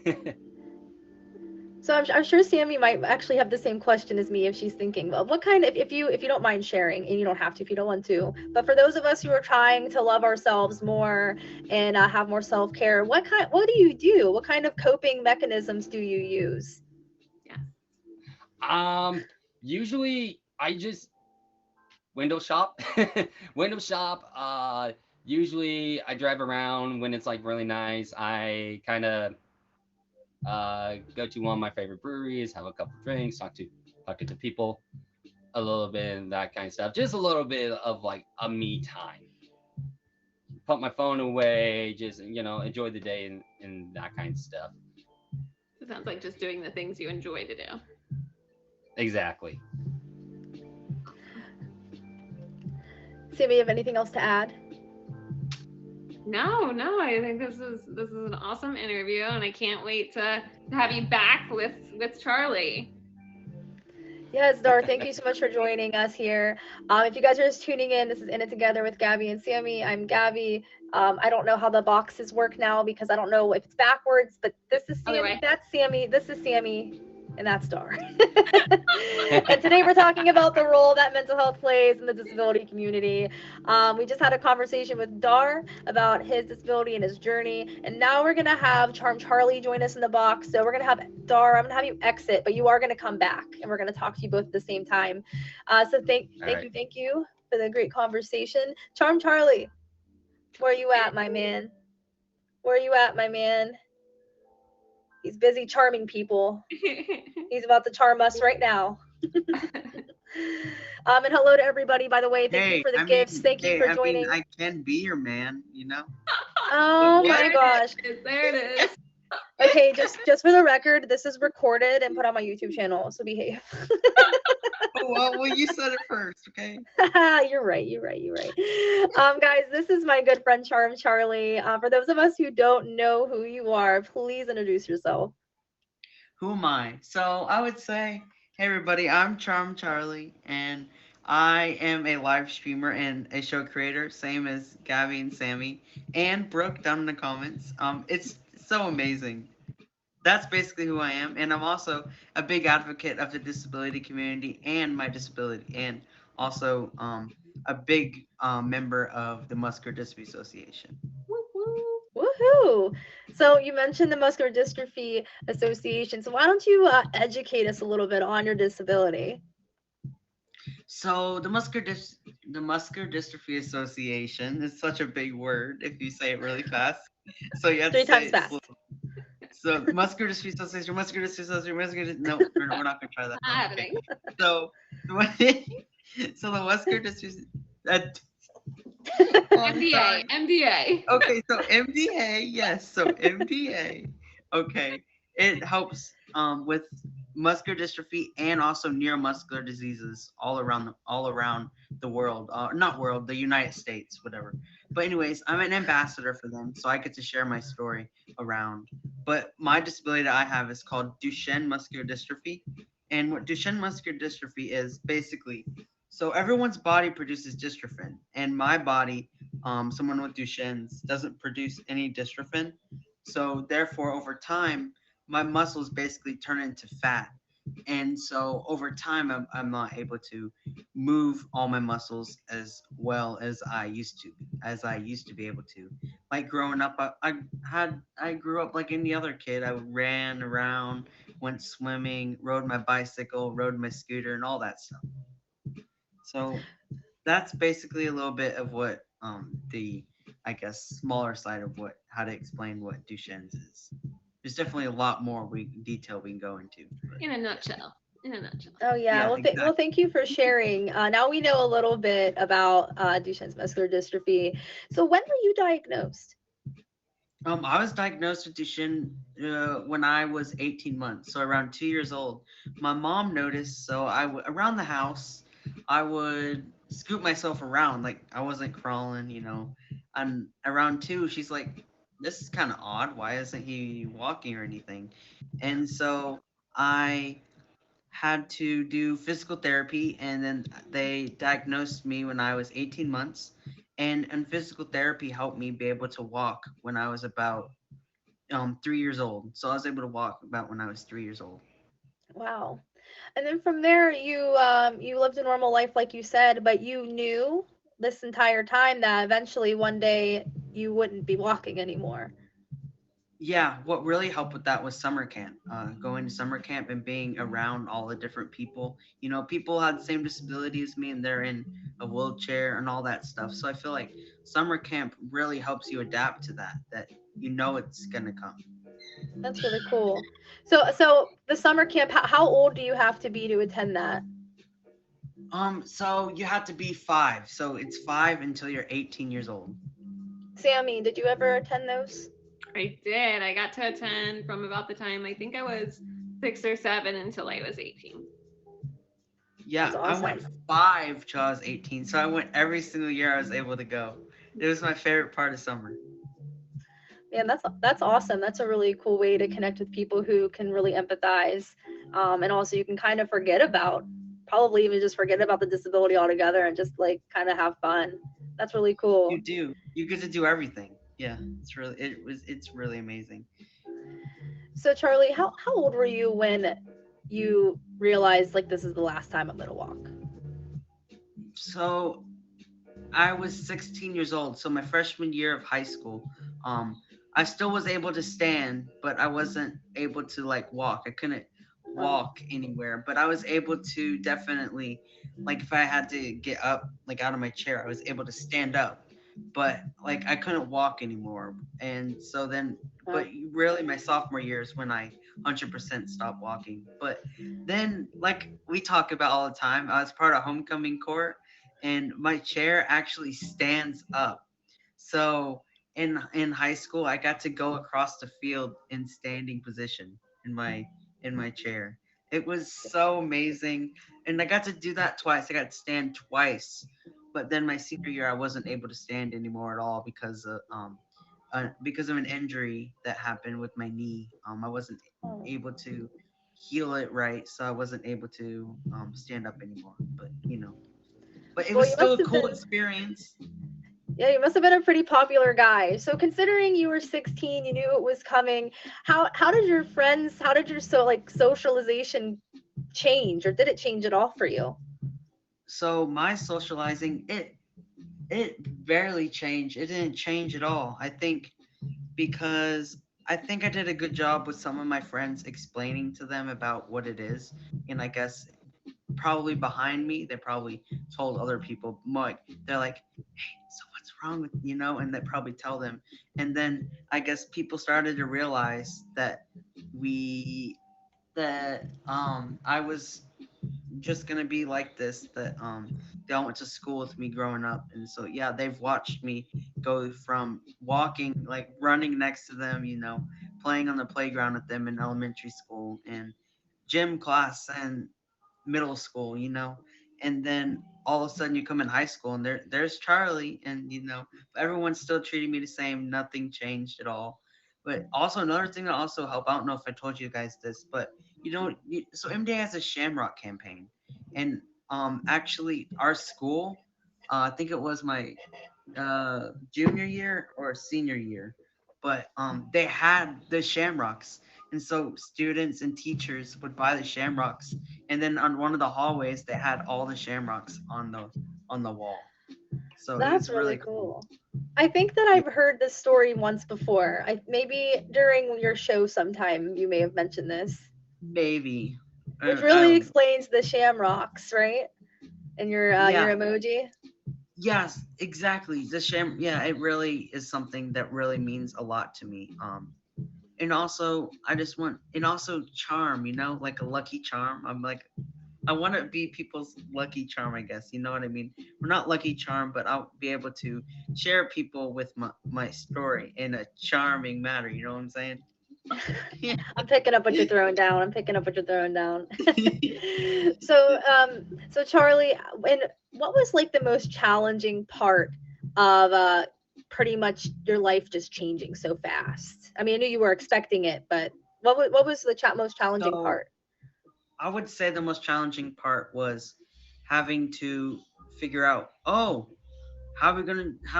So I'm sure Sammy might actually have the same question as me if she's thinking, well, what kind of, if you don't mind sharing, and you don't have to if you don't want to, but for those of us who are trying to love ourselves more and have more self-care, what do you do? What kind of coping mechanisms do you use? Usually I just window shop. Window shop. Usually I drive around when it's like really nice. I kind of go to one of my favorite breweries, have a couple drinks, talk to the people a little bit, and that kind of stuff. Just a little bit of like a me time. Put my phone away, just enjoy the day and that kind of stuff. It sounds like just doing the things you enjoy to do. Exactly. Sammy, you have anything else to add? No, I think this is an awesome interview, and I can't wait to have you back with Charlie. Yes, Dar, thank you so much for joining us here. If you guys are just tuning in, this is In It Together with Gabby and Sammy. I'm Gabby. I don't know how the boxes work now because I don't know if it's backwards, but this is Sammy, that's Sammy, this is Sammy, and that's Dar. And today we're talking about the role that mental health plays in the disability community. We just had a conversation with Dar about his disability and his journey, and now we're gonna have Charm Charlie join us in the box. So we're gonna have Dar, I'm gonna have you exit, but you are gonna come back, and we're gonna talk to you both at the same time. So thank you for the great conversation. Charm Charlie, where you at, my man? Where you at, my man? He's busy charming people. He's about to charm us right now. And hello to everybody, by the way. Thank you for the gifts. Thank you for joining. I can be your man, Oh my gosh. There it is. Okay, just for the record, this is recorded and put on my YouTube channel, so behave. Well, you said it first, okay? You're right. Guys, this is my good friend Charm Charlie. For those of us who don't know who you are, please introduce yourself. Who am I? So I would say, hey everybody, I'm Charm Charlie, and I am a live streamer and a show creator, same as Gabby and Sammy and Brooke down in the comments. It's so amazing. That's basically who I am, and I'm also a big advocate of the disability community and my disability, and also a big member of the Muscular Dystrophy Association. Woohoo! So you mentioned the Muscular Dystrophy Association. So why don't you educate us a little bit on your disability? So the Muscular Dystrophy Association is such a big word if you say it really fast. So you have Three to say times it fast. slow. So Muscular Dystrophy Association, Muscular Dystrophy Association, no, we're not gonna try that. Not happening. So the Muscular Dystrophy. MDA. Okay, so MDA, yes. So MDA, okay, it helps with muscular dystrophy and also neuromuscular diseases all around the world, the United States, whatever. But anyways, I'm an ambassador for them, so I get to share my story around. But my disability that I have is called Duchenne muscular dystrophy, and what Duchenne muscular dystrophy is basically, so everyone's body produces dystrophin, and my body, someone with Duchenne's, doesn't produce any dystrophin. So therefore, over time, my muscles basically turn into fat. And so over time, I'm not able to move all my muscles as well as I used to be able to. Like growing up, I grew up like any other kid. I ran around, went swimming, rode my bicycle, rode my scooter, and all that stuff. So that's basically a little bit of what the, I guess, smaller side of how to explain what Duchenne's is. There's definitely a lot more detail we can go into. In a nutshell. Oh yeah. Well, exactly. well, thank you for sharing. Now we know a little bit about Duchenne's muscular dystrophy. So when were you diagnosed? I was diagnosed with Duchenne when I was 18 months, so around 2 years old. My mom noticed, so around the house, I would scoot myself around. Like I wasn't crawling, you know. And around 2, she's like, "This is kind of odd. Why isn't he walking or anything?" And so I had to do physical therapy, and then they diagnosed me when I was 18 months. And physical therapy helped me be able to walk when I was about 3 years old. So I was able to walk about when I was 3 years old. Wow. And then from there, you lived a normal life, like you said, but you knew this entire time that eventually one day you wouldn't be walking anymore. Yeah, what really helped with that was summer camp. Going to summer camp and being around all the different people. You know, people had the same disability as me and they're in a wheelchair and all that stuff. So I feel like summer camp really helps you adapt to that, that you know it's gonna come. That's really cool. So the summer camp, how old do you have to be to attend that? So you have to be 5. So it's 5 until you're 18 years old. Sammy, did you ever attend those? I did. I got to attend from about the time I think I was 6 or 7 until I was 18. Yeah, That's I went awesome. 5 till I was 18. So I went every single year I was able to go. It was my favorite part of summer. Man, that's awesome. That's a really cool way to connect with people who can really empathize, and also you can kind of forget about, probably even just forget about the disability altogether and just like kind of have fun. That's really cool. You do. You get to do everything. Yeah, it's really amazing. So Charlie, how old were you when you realized like this is the last time I'm gonna walk? So I was 16 years old. So my freshman year of high school, I still was able to stand, but I wasn't able to like walk. I couldn't Oh, walk anywhere, but I was able to definitely, like if I had to get up like out of my chair, I was able to stand up. But like I couldn't walk anymore. And so then but wow. really my sophomore year is when I 100% stopped walking. But then like we talk about all the time, I was part of homecoming court and my chair actually stands up. So in high school, I got to go across the field in standing position in my chair. It was so amazing, and I got to do that twice. I got to stand twice, but then my senior year, I wasn't able to stand anymore at all because of an injury that happened with my knee. I wasn't Oh. able to heal it right, so I wasn't able to stand up anymore. But but it Well, was you still must a have cool been, experience. yeah, you must have been a pretty popular guy. So considering you were 16, you knew it was coming. How did your friends, how did your socialization change, or did it change at all for you? So my socializing, it barely changed. It didn't change at all. I think because I think I did a good job with some of my friends explaining to them about what it is. And I guess probably behind me, they probably told other people, like, they're like, hey, so what's wrong with, and they probably tell them. And then I guess people started to realize we, that I was just gonna be like this, that they all went to school with me growing up, and so yeah, they've watched me go from walking, like running next to them, playing on the playground with them in elementary school and gym class and middle school, and then all of a sudden you come in high school and there's Charlie, and everyone's still treating me the same. Nothing changed at all. But also another thing that also helped. I don't know if I told you guys this, but so MDA has a Shamrock campaign, and actually our school, I think it was my junior year or senior year, but they had the Shamrocks, and so students and teachers would buy the Shamrocks, and then on one of the hallways they had all the Shamrocks on the wall. So it That's was really really cool. cool. I think that Yeah, I've heard this story once before. I maybe during your show sometime you may have mentioned this, maybe. which I really don't know. explains the shamrocks, right? And your Yeah. emoji. Yes, exactly. Yeah, it really is something that really means a lot to me. And also and also charm, like a lucky charm. I'm like, I want to be people's lucky charm, I guess. You know what I mean? We're not lucky charm, but I'll be able to share people with my story in a charming manner. You know what I'm saying? I'm picking up what you're throwing down. So Charlie, and what was like the most challenging part of pretty much your life just changing so fast? I mean, I knew you were expecting it, but what was the most challenging So part? I would say the most challenging part was having to figure out, oh, how are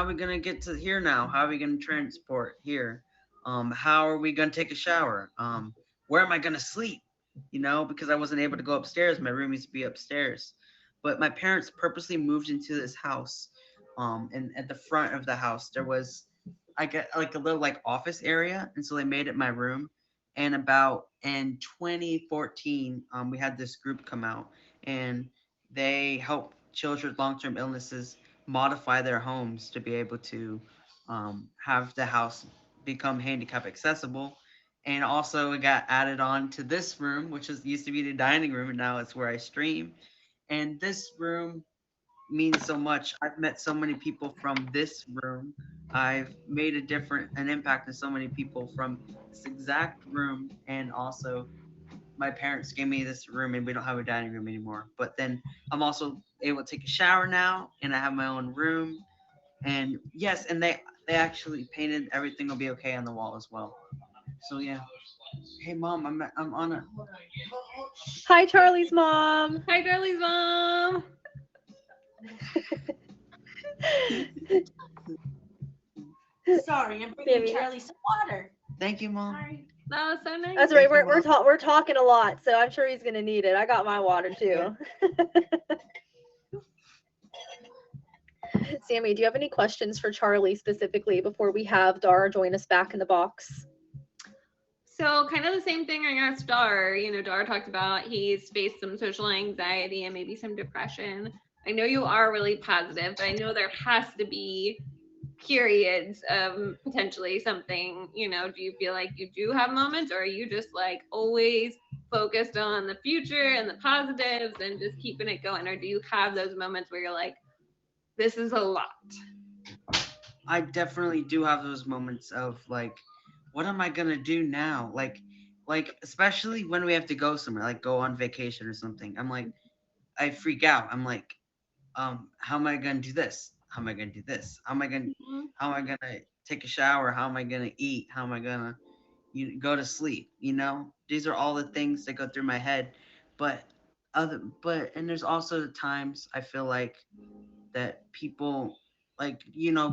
we gonna get to here now? How are we gonna transport here? How are we gonna take a shower? Where am I gonna sleep? Because I wasn't able to go upstairs. My room used to be upstairs, but my parents purposely moved into this house. And at the front of the house there was, I get like a little like office area, and so they made it my room. And about in 2014, we had this group come out, and they help children with long-term illnesses modify their homes to be able to have the house become handicap accessible. And also it got added on to this room, which used to be the dining room, and now it's where I stream. And this room means so much. I've met so many people from this room. I've made an impact on so many people from this exact room. And also my parents gave me this room, and we don't have a dining room anymore. But then I'm also able to take a shower now, and I have my own room. And yes, and they actually painted Everything Will Be Okay on the wall as well. So yeah. Hey mom, I'm on a Hi, Charlie's mom. Hi, Charlie's mom. Sorry, I'm Baby. bringing Charlie some water. Thank you, mom. Sorry. That was so nice. That's right. Thank you, We're talking a lot, so I'm sure he's gonna need it. I got my water too. Sammy, do you have any questions for Charlie specifically before we have Dara join us back in the box? So kind of the same thing I asked Dar. Dar talked about he's faced some social anxiety and maybe some depression. I know you are really positive, but I know there has to be periods of potentially something, do you feel like you do have moments, or are you just like always focused on the future and the positives and just keeping it going? Or do you have those moments where you're like, this is a lot? I definitely do have those moments of like, what am I gonna do now? Like especially when we have to go somewhere, like go on vacation or something. I'm like, I freak out. I'm like, how am I gonna do this? How am I gonna do this? How am I gonna take a shower? How am I gonna eat? How am I gonna go to sleep? These are all the things that go through my head. But and there's also times I feel like that people, like,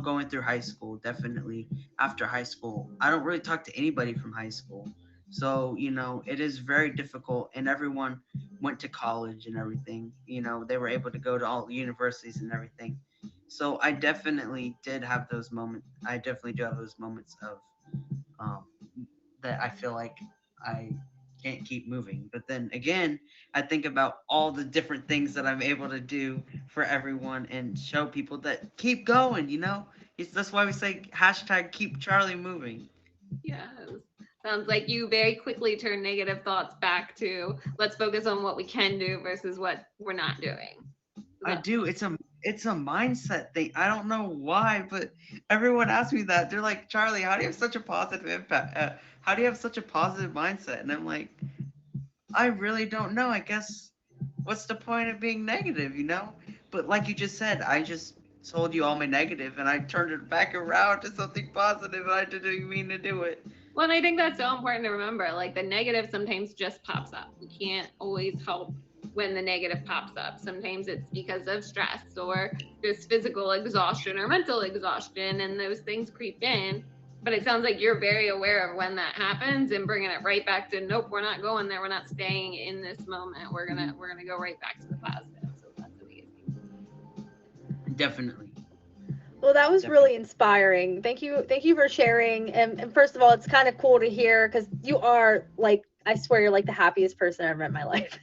going through high school, definitely after high school, I don't really talk to anybody from high school. So it is very difficult, and everyone went to college and everything. They were able to go to all the universities and everything. So I definitely did have those moments. I definitely do have those moments of um, that I feel like I can't keep moving. But then again, I think about all the different things that I'm able to do for everyone and show people that keep going. That's why we say hashtag keep Charlie moving. Yes. Sounds like you very quickly turn negative thoughts back to let's focus on what we can do versus what we're not doing. I do. It's a mindset thing. I don't know why, but everyone asks me that. They're like, Charlie, how do you have such a positive impact? How do you have such a positive mindset? And I'm like, I really don't know. I guess what's the point of being negative, But like you just said, I just told you all my negative, and I turned it back around to something positive, and I didn't even mean to do it. Well, and I think that's so important to remember. Like the negative sometimes just pops up. We can't always help when the negative pops up. Sometimes it's because of stress or just physical exhaustion or mental exhaustion, and those things creep in. But it sounds like you're very aware of when that happens and bringing it right back to, nope, we're not going there. We're not staying in this moment. We're gonna go right back to the positive. So that's amazing. Definitely. Well, that was really inspiring. Thank you for sharing. And first of all, it's kind of cool to hear because you are like, I swear you're like the happiest person I've ever met in my life.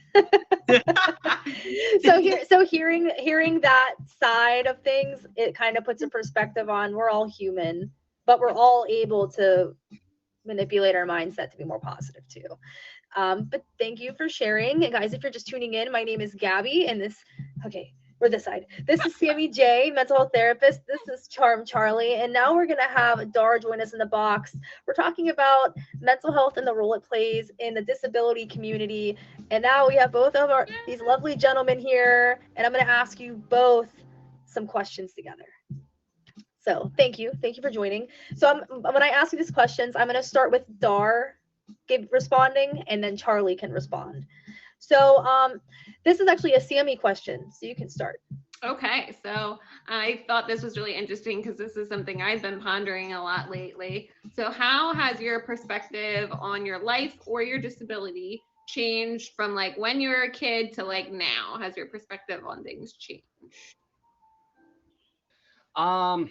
So hearing that side of things, it kind of puts a perspective on we're all human, but we're all able to manipulate our mindset to be more positive too. But thank you for sharing. And guys, if you're just tuning in, my name is Gabby, and We're this side. This is Sammy J, mental health therapist. This is Charm Charlie. And now we're going to have Dar join us in the box. We're talking about mental health and the role it plays in the disability community. And now we have both of these lovely gentlemen here. And I'm going to ask you both some questions together. So thank you. Thank you for joining. So when I ask you these questions, I'm going to start with Dar responding, and then Charlie can respond. So this is actually a Sammy question, so you can start. Okay, so I thought this was really interesting because this is something I've been pondering a lot lately. So how has your perspective on your life or your disability changed from like when you were a kid to like now? Has your perspective on things changed? I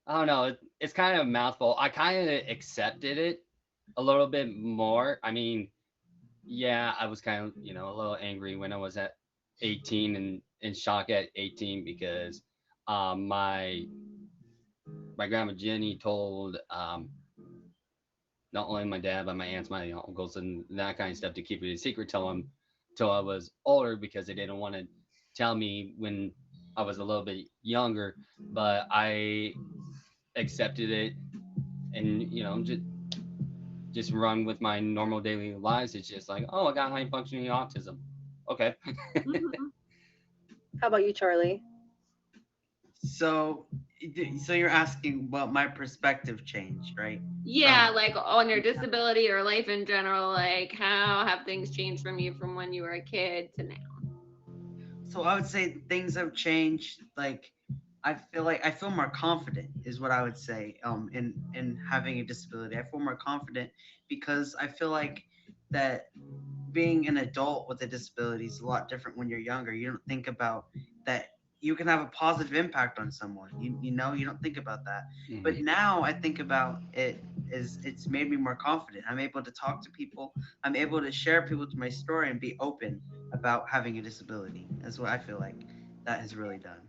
don't know. It's kind of a mouthful. I kind of accepted it a little bit more. I mean, yeah, I was kind of, a little angry when I was at 18 and in shock at 18 because my grandma Jenny told not only my dad but my aunts, my uncles, and that kind of stuff to keep it a secret till I was older because they didn't want to tell me when I was a little bit younger. But I accepted it and just run with my normal daily lives. It's just like, oh, I got high functioning autism. Okay. Mhm. How about you, Charlie? So you're asking what my perspective changed, right? Yeah, like on your disability or life in general, like how have things changed from you from when you were a kid to now? So I would say things have changed. Like I feel more confident is what I would say. In having a disability, I feel more confident because I feel like that being an adult with a disability is a lot different when you're younger. You don't think about that you can have a positive impact on someone. You don't think about that. Mhm. But now I think about it as it's made me more confident. I'm able to talk to people. I'm able to share people to my story and be open about having a disability. That's what I feel like that has really done.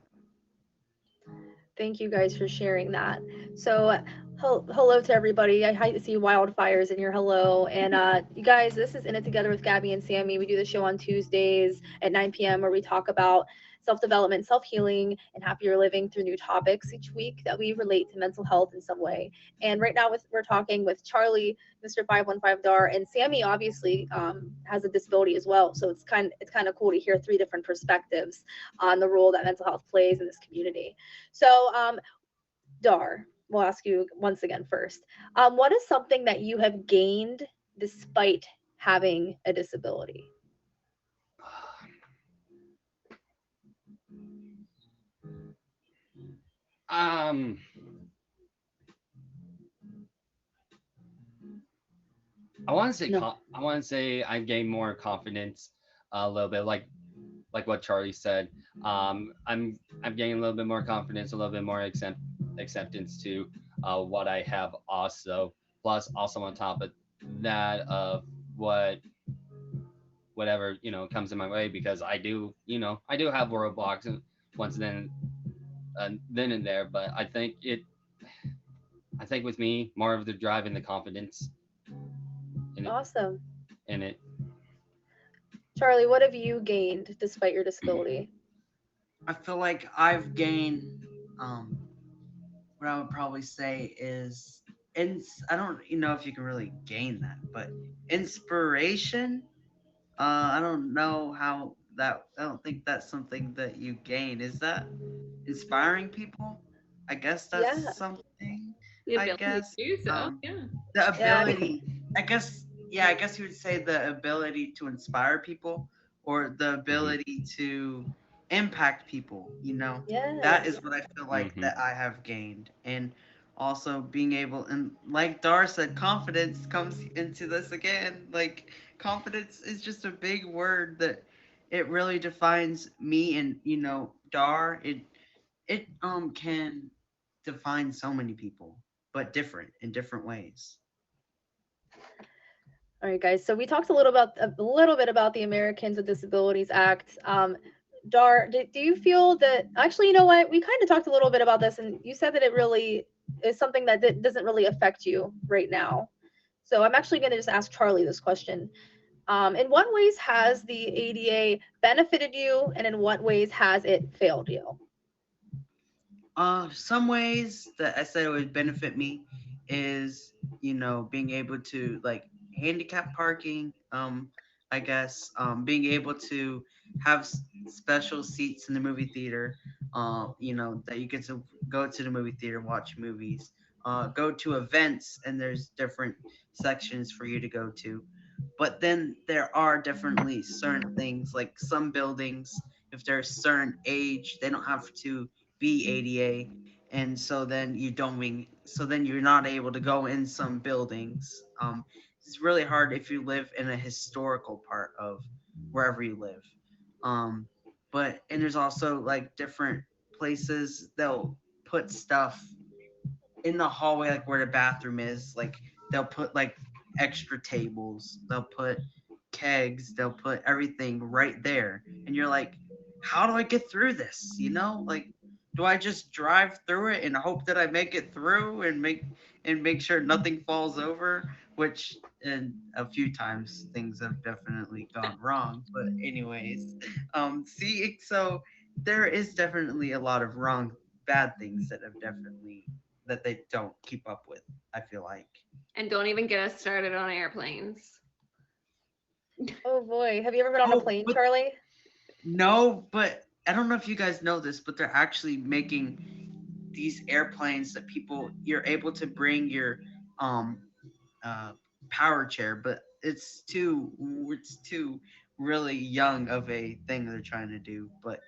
Thank you guys for sharing that. So hello to everybody. I see wildfires in your hello. And you guys, this is In It Together with Gabby and Sammy. We do the show on Tuesdays at 9 p.m. where we talk about self-development, self-healing, and happier living through new topics each week that we relate to mental health in some way. And right now we're talking with Charlie, Mr. 515 Dar, and Sammy obviously has a disability as well. So it's kind of cool to hear three different perspectives on the role that mental health plays in this community. So Dar, we'll ask you once again first. What is something that you have gained despite having a disability? Um, I want to say No. I want to say I gained more confidence a little bit, like what Charlie said. I'm gaining a little bit more confidence, a little bit more acceptance to what I have also. Plus, also on top of that, of whatever comes in my way, because I do have roadblocks and once then and there. But I think with me more of the drive and the confidence in it. Awesome. In it. Charlie, what have you gained despite your disability? I feel like I've gained what I would probably say is I don't know if you can really gain that, but inspiration. I don't know how that. I don't think that's something that you gain. Is that inspiring people? I guess that's Yeah. something. The I ability guess to do so, yeah. the Yeah. ability. I guess yeah. I guess you would say the ability to inspire people or the ability to impact people. Yes. That is what I feel like Mhm. that I have gained, and also being able, and like Dar said, confidence comes into this again. Like confidence is just a big word that it really defines me, and Dar, it can define so many people, but different in different ways. All right, guys. So we talked a little bit about the Americans with Disabilities Act. Dar, do you feel that actually, you know what? We kind of talked a little bit about this, and you said that it really is something that doesn't really affect you right now. So I'm actually going to just ask Charlie this question. In what ways has the ADA benefited you, and in what ways has it failed you? Some ways that I said it would benefit me is, being able to like handicap parking. I guess being able to have special seats in the movie theater. That you get to go to the movie theater, watch movies. Go to events, and there's different sections for you to go to. But then there are definitely certain things, like some buildings, if they're a certain age, they don't have to be ADA, and so then you're not able to go in some buildings. It's really hard if you live in a historical part of wherever you live. Um, and there's also like different places they'll put stuff in the hallway, like where the bathroom is. Like they'll put like extra tables, they'll put kegs, they'll put everything right there, and you're like, how do I get through this? Like, do I just drive through it and hope that I make it through and make sure nothing falls over? Which, and a few times things have definitely gone wrong. But anyways, see, so there is definitely a lot of bad things that they don't keep up with, I feel like. And don't even get us started on airplanes. Oh boy, have you ever been on a Oh, plane, but Charlie? no, but I don't know if you guys know this, but they're actually making these airplanes that you're able to bring your um uh power chair, but it's too really young of a thing they're trying to do. But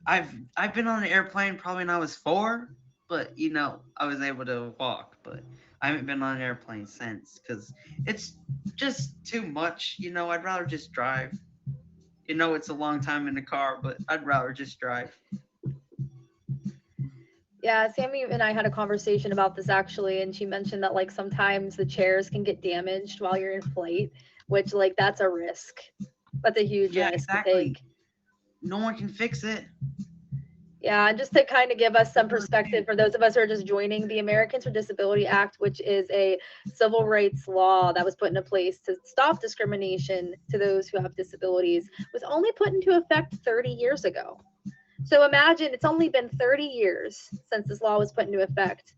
I've been on an airplane probably when I was 4, but I was able to walk, but I haven't been on an airplane since because it's just too much. I'd rather just drive. It's a long time in the car, but I'd rather just drive. Yeah, Sammy and I had a conversation about this actually, and she mentioned that like sometimes the chairs can get damaged while you're in flight, which like that's a risk. That's a huge Yeah, risk to exactly. take. No one can fix it. Yeah, and just to kind of give us some No one perspective can. for those of us who are just joining, the Americans with Disability Act, which is a civil rights law that was put into place to stop discrimination to those who have disabilities, was only put into effect 30 years ago. So imagine it's only been 30 years since this law was put into effect.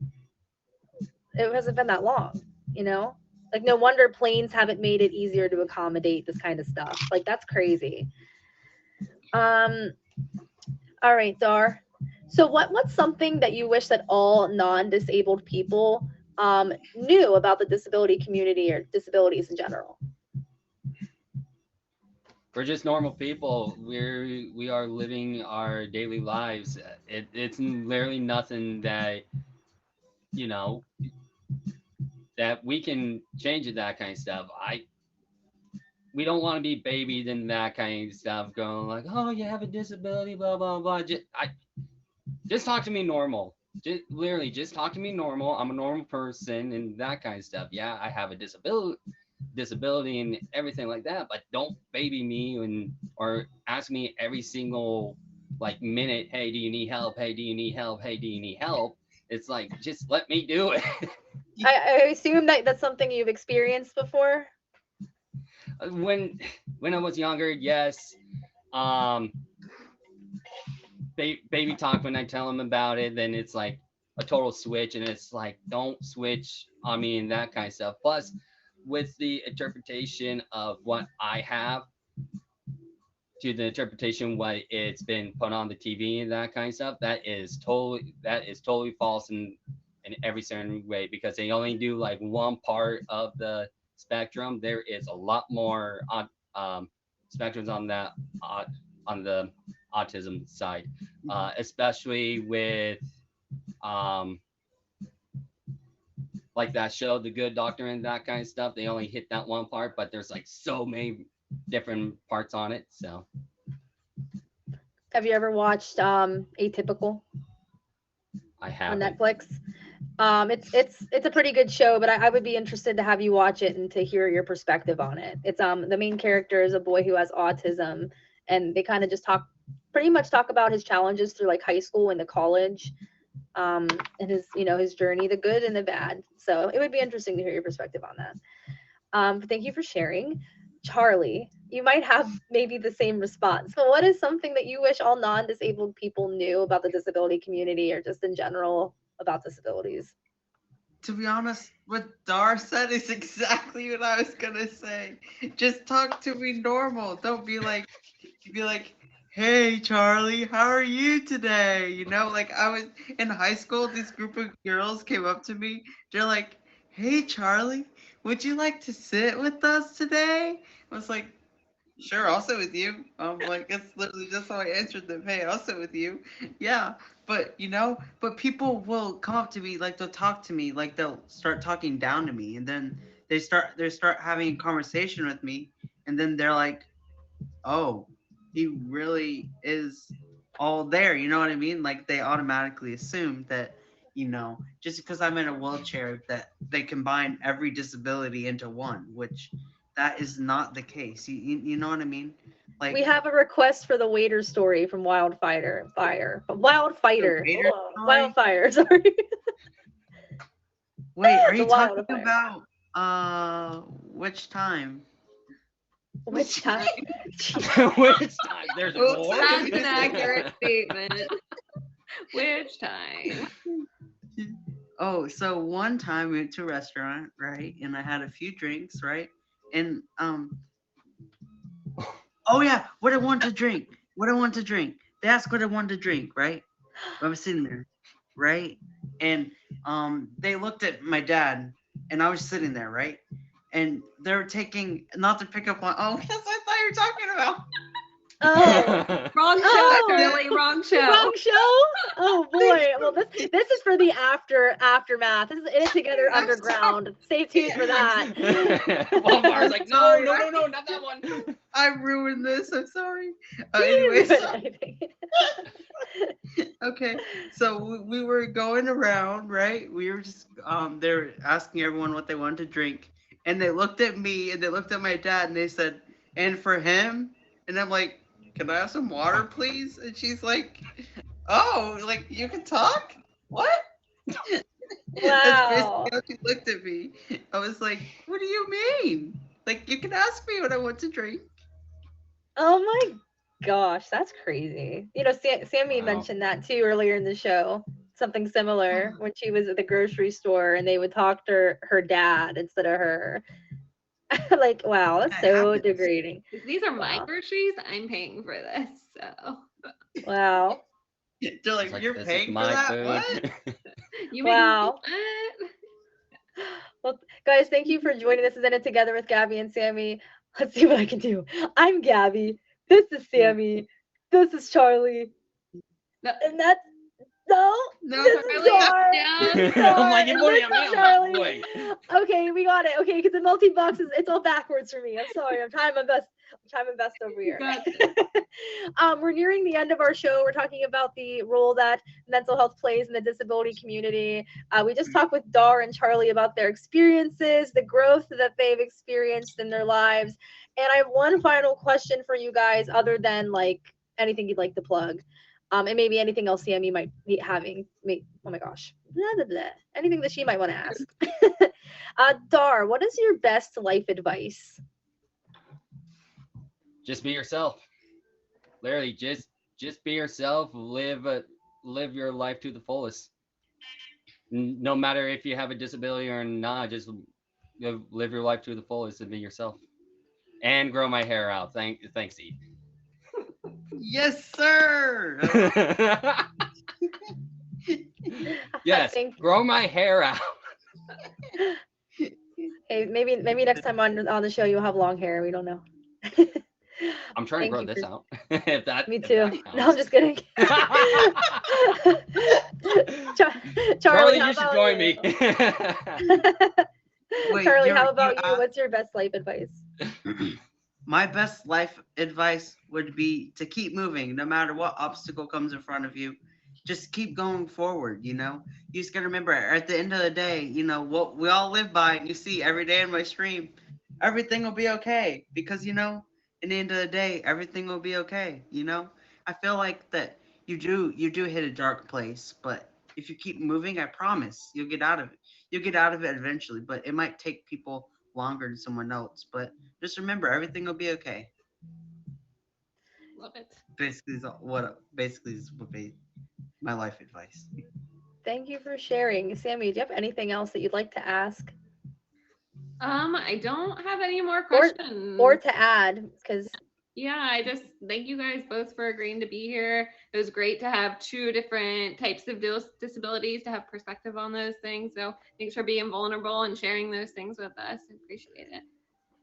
It hasn't been that long, you know? Like no wonder planes haven't made it easier to accommodate this kind of stuff. Like that's crazy. Um, all right, Dar. So what's something that you wish that all non-disabled people knew about the disability community or disabilities in general? We're just normal people. We are living our daily lives. It's literally nothing that you know that we can change it. That kind of stuff. We don't want to be babied in that kind of stuff. Going like, oh, you have a disability, blah blah blah. Just talk to me normal. Just talk to me normal. I'm a normal person and that kind of stuff. Yeah, I have a disability and everything like that, but don't baby me or ask me every single like minute, hey, do you need help? Hey, do you need help? Hey, do you need help? It's like just let me do it. I assume that that's something you've experienced before. when I was younger, yes. Um, baby talk when I tell him about it, then it's like a total switch, and it's like don't switch on me and that kind of stuff. Plus, with the interpretation of what I have to the interpretation what it's been put on the TV and that kind of stuff, that is totally false in every certain way because they only do like one part of the spectrum. There is a lot more spectrums on that on the autism side, especially with um, like that show, The Good Doctor, and that kind of stuff. They only hit that one part, but there's like so many different parts on it. So Have you ever watched Atypical I on haven't. Netflix? It's a pretty good show, but I would be interested to have you watch it and to hear your perspective on it. It's the main character is a boy who has autism, and they kind of just pretty much talk about his challenges through like high school and the college, and his journey, the good and the bad. So it would be interesting to hear your perspective on that. But thank you for sharing. Charlie, you might have maybe the same response. But what is something that you wish all non-disabled people knew about the disability community or just in general about disabilities? To be honest, what Dar said is exactly what I was gonna say. Just talk to me normal. Don't be like, hey Charlie, how are you today? You know, like I was in high school, this group of girls came up to me. They're like, hey Charlie, would you like to sit with us today? I was like, sure, I'll sit with you. Like it's literally just how I answered them. Hey, I'll sit with you. Yeah, but but people will come up to me, like they'll talk to me, like they'll start talking down to me, and then they start having a conversation with me, and then they're like, oh, he really is all there. You know what I mean? Like they automatically assume that, just because I'm in a wheelchair, that they combine every disability into one, which that is not the case. You know what I mean? Like We have a request for the waiter story from Wildfire. Wildfighter. waiter Oh, story? Wildfire, sorry. Wait, are you The talking wildfire. about which time? Which time? Which time? There's a Oops, war. That's an accurate statement. Which time? Oh, so one time we went to a restaurant, right? And I had a few drinks, right? And oh yeah, what I want to drink. What I want to drink. They asked what I wanted to drink, right? I was sitting there, right? And they looked at my dad, and I was sitting there, right? And they were taking, not to pick up on, oh, that's what I thought you were talking about. Oh, Wrong show, Oh. Shirley. Wrong show. wrong show? Oh boy. Well, this is for the aftermath. This is In It Together I'm Underground. Stay tuned for that. Walmart's like, no, not that one. I ruined this. I'm sorry. You Anyways, didn't put anything. okay. So we were going around, right? We were just they're asking everyone what they wanted to drink, and they looked at me and they looked at my dad and they said, "And for him?" And I'm like, "Can I have some water, please?" And she's like, "Oh, like you can talk? What?" That's Wow. basically how she looked at me. I was like, "What do you mean? Like you can ask me what I want to drink." Oh my gosh, that's crazy. Sammy Wow. mentioned that too earlier in the show. Something similar when she was at the grocery store and they would talk to her dad instead of her. Like, wow, that's That so happens. degrading. If these are my Wow. groceries, I'm paying for this. So Wow. They're like, It's like, "You're this is paying for my that? food. What?" you Wow. make me Well, guys, thank you for joining us in It Together with Gabby and Sammy. Let's see what I can do. I'm Gabby. This is Sammy. This is Charlie. No. And that's no. No, This is Charlie, Dar. down. This is I'm Dar. like, And "Boy, this I'm is out, Charlie. boy." Okay, we got it. Okay, because the multi-box it's all backwards for me. I'm sorry. I'm trying my best. I'm trying my best over here. got We're nearing the end of our show. We're talking about the role that mental health plays in the disability community. We just talked with Dar and Charlie about their experiences, the growth that they've experienced in their lives. And I have one final question for you guys, other than like anything you'd like to plug. And maybe anything else Sammy might be having. Oh my gosh. Blah, blah, blah. Anything that she might want to ask. Dar, what is your best life advice? Just be yourself. Literally, just be yourself. Live your life to the fullest. No matter if you have a disability or not, just live your life to the fullest and be yourself. And grow my hair out. Thanks, Eve. Yes, sir. Yes, Thank- grow my hair out. Hey, maybe next time on the show you'll have long hair. We don't know. I'm trying Thank to grow you this for- out. If that, Me if too. that No, I'm just kidding. Charlie, Charlie, how you should about join you? me. Wait, Charlie, you're- how about you you? What's your best life advice? My best life advice would be to keep moving no matter what obstacle comes in front of you. Just keep going forward, you just gotta remember at the end of the day, what we all live by, and you see every day in my stream, everything will be okay. Because in the end of the day, everything will be okay. I feel like that you do hit a dark place, but if you keep moving, I promise you'll get out of it. You'll get out of it eventually, but it might take people longer than someone else. But just remember, everything will be okay. Love it. Basically is what my life advice. Thank you for sharing. Sammy, do you have anything else that you'd like to ask I don't have any more questions. or to add? Because Yeah, I just thank you guys both for agreeing to be here. It was great to have two different types of disabilities to have perspective on those things. So thanks for being vulnerable and sharing those things with us. I appreciate it.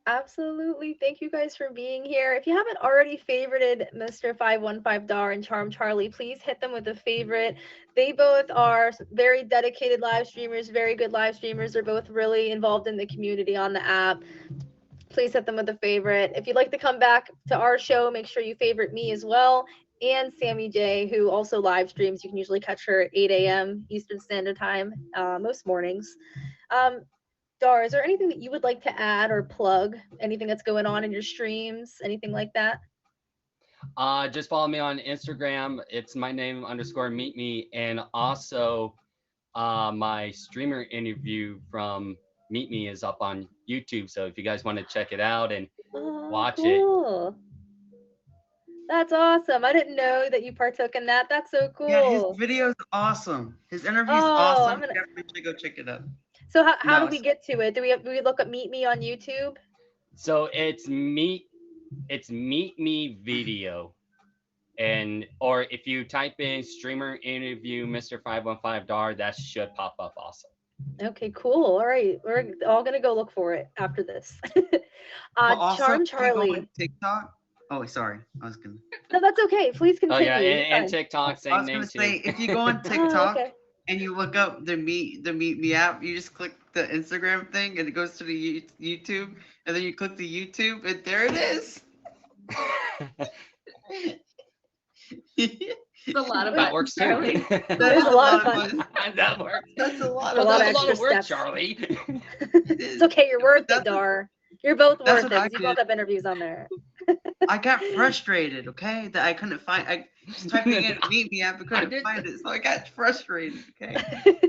absolutely. Thank you guys for being here. If you haven't already favorited Mr. 515 Dar and Charm Charlie, please hit them with a favorite. They both are very dedicated live streamers, very good live streamers. They're both really involved in the community on the app. Please hit them with a favorite. If you'd like to come back to our show, make sure you favorite me as well. And Sammy J, who also live streams. You can usually catch her at 8 a.m. Eastern Standard Time most mornings. Dar, is there anything that you would like to add or plug? Anything that's going on in your streams? Anything like that? Just follow me on Instagram. It's my name _ meet me, and also my streamer interview from Meet Me is up on YouTube. So if you guys want to check it out and watch it. That's awesome. I didn't know that you partook in that. That's so cool. Yeah, his video's awesome. His interview's Oh, awesome. Definitely should go check it out. So how No, do we get to it? Do we look up Meet Me on YouTube? So it's Meet Me video. And or if you type in streamer interview Mr. 515 Dar, that should pop up also. Okay, cool. All right. We're all gonna go look for it after this. But also, Charm if you go Charlie. on TikTok. Oh, sorry. I was gonna. No, that's okay. Please Oh continue. yeah, You're and fine. TikTok, I same was name gonna too. say, if you go on Oh, TikTok okay. and you look up the Meet Me app, you just click the Instagram thing and it goes to the YouTube, and then you click the YouTube, and there it is. It's a lot of That buttons, works too. Charlie. That is a lot of fun. That works. That's a lot A of lot of That's a lot extra of work, steps. Charlie. It's okay. You're worth it, That's what- Dar. You're both that's worth what I it. You both did. have interviews on there. I got frustrated, okay, that I couldn't find. I was typing in Meet Me app, I couldn't did find it, so I got frustrated, okay.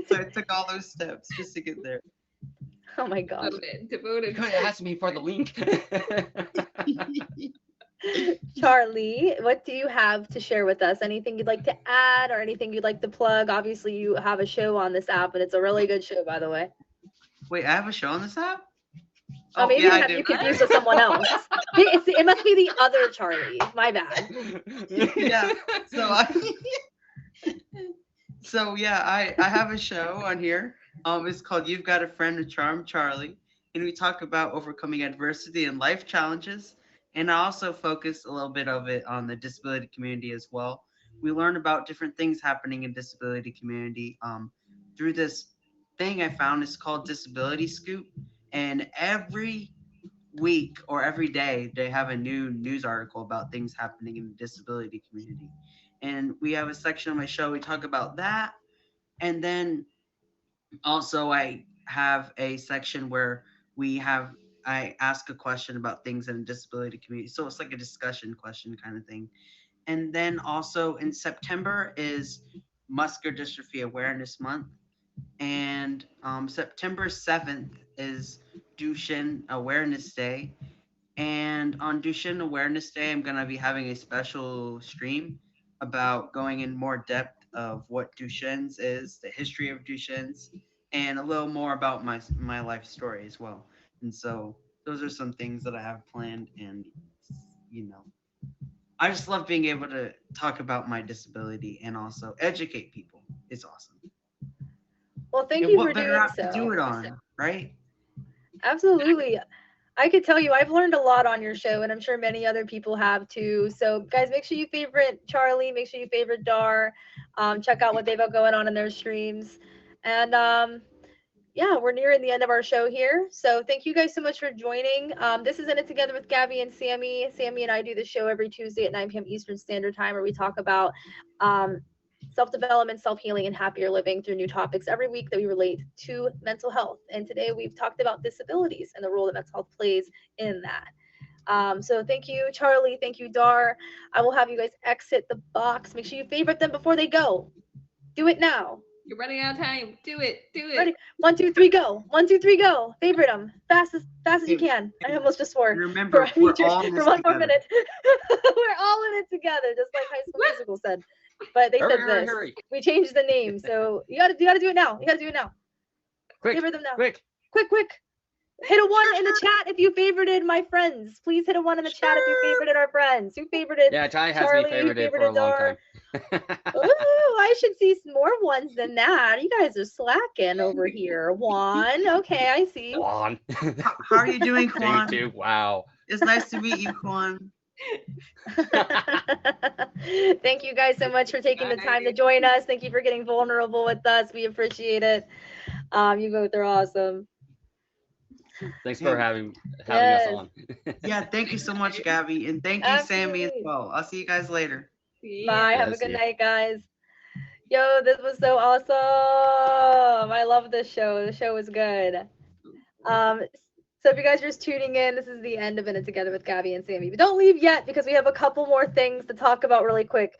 So I took all those steps just to get there. Oh my gosh. Devoted. You Devoted. could have asked me for the link. Charlie, what do you have to share with us? Anything you'd like to add or anything you'd like to plug? Obviously, you have a show on this app, and it's a really good show, by the way. Wait, I have a show on this app? Oh, maybe yeah, I you have do. you confused with someone else. It must be the other Charlie. My bad. Yeah. So I have a show on here. It's called You've Got a Friend to Charm Charlie, and we talk about overcoming adversity and life challenges. And I also focus a little bit of it on the disability community as well. We learn about different things happening in disability community through this thing I found. It's called Disability Scoop, and every week or every day they have a new news article about things happening in the disability community. And we have a section of my show we talk about that, and then also I have a section where I ask a question about things in the disability community, so it's like a discussion question kind of thing. And then also in September is Muscular Dystrophy Awareness Month, and September 7th is Duchenne Awareness Day. And on Duchenne Awareness Day, I'm going to be having a special stream about going in more depth of what Duchenne's is, the history of Duchenne's, and a little more about my life story as well. And so those are some things that I have planned, and I just love being able to talk about my disability and also educate people. It's awesome. Well, thank And you what for better doing app to so. do it on, right? Absolutely. I could tell you I've learned a lot on your show, and I'm sure many other people have too. So guys, make sure you favorite Charlie, make sure you favorite Dar, check out what they've got going on in their streams. And yeah, we're nearing the end of our show here. So thank you guys so much for joining. This is In It Together with Gabby and Sammy. Sammy and I do the show every Tuesday at 9 p.m. Eastern Standard Time, where we talk about self-development, self-healing, and happier living through new topics every week that we relate to mental health. And today we've talked about disabilities and the role that mental health plays in that. So thank you, Charlie. Thank you, Dar. I will have you guys exit the box. Make sure you favorite them before they go. Do it now. You're running out of time. Do it. Do it. Ready? 1, 2, 3, go. 1, 2, 3, go. Favorite them. Fast as you can. I almost just swore. And remember, For, we're all in for this one more together. minute. We're all in it together, just like High School Musical said. But they said Hurry, this. hurry. We changed the name, so you gotta do it now. You gotta do it now. Quick, Favorite them now. quick. Quick. Hit a 1 in the chat if you favorited my friends. Please hit a 1 in the chat if you favorited our friends. Who favorited? Yeah, Ty has Charlie, me favorited for a favorited long Dar. time. Ooh, I should see some more 1s than that. You guys are slacking over here. 1. Okay, I see. Juan. How are you doing, Kwan? Too. Wow. It's nice to meet you, Kwan. Thank you guys so much for taking the time to join us. Thank you for getting vulnerable with us. We appreciate it. You both are awesome. Thanks for having Yes. us on. Yeah, thank you so much, Gabby. And thank you, Sammy, as Absolutely. well. I'll see you guys later. Bye. Have a Yes, good yeah. night, guys. Yo, this was so awesome. I love this show. The show was good. So if you guys are just tuning in, this is the end of In It Together with Gabby and Sammy. But don't leave yet because we have a couple more things to talk about really quick.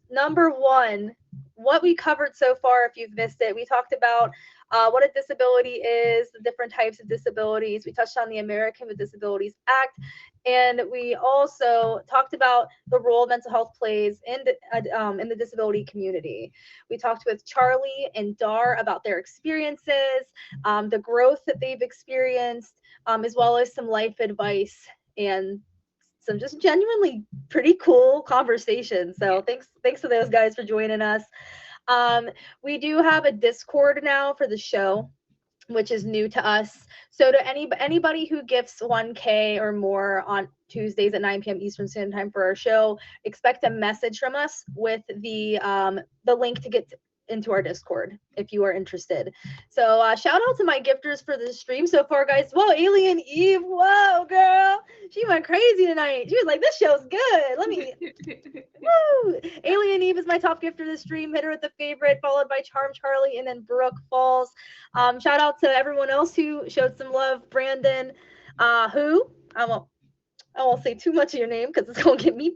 Number 1, what we covered so far, if you've missed it, we talked about what a disability is, the different types of disabilities. We touched on the American with Disabilities Act, and we also talked about the role mental health plays in the disability community. We talked with Charlie and Dar about their experiences, the growth that they've experienced, as well as some life advice and some just genuinely pretty cool conversations. So thanks to those guys for joining us. We do have a Discord now for the show, which is new to us. So to anybody who gifts 1K or more on Tuesdays at 9 p.m. Eastern Standard Time for our show, expect a message from us with the link to get into our Discord if you are interested. So shout out to my gifters for the stream so far, guys. Whoa, Alien Eve, whoa, girl, she went crazy tonight. She was like, this show's good. Let me. Woo! Alien Eve is my top gifter this stream. Hit her with the favorite, followed by Charm Charlie and then Brooke Falls. Shout out to everyone else who showed some love. Brandon, who I won't say too much of your name because it's gonna get me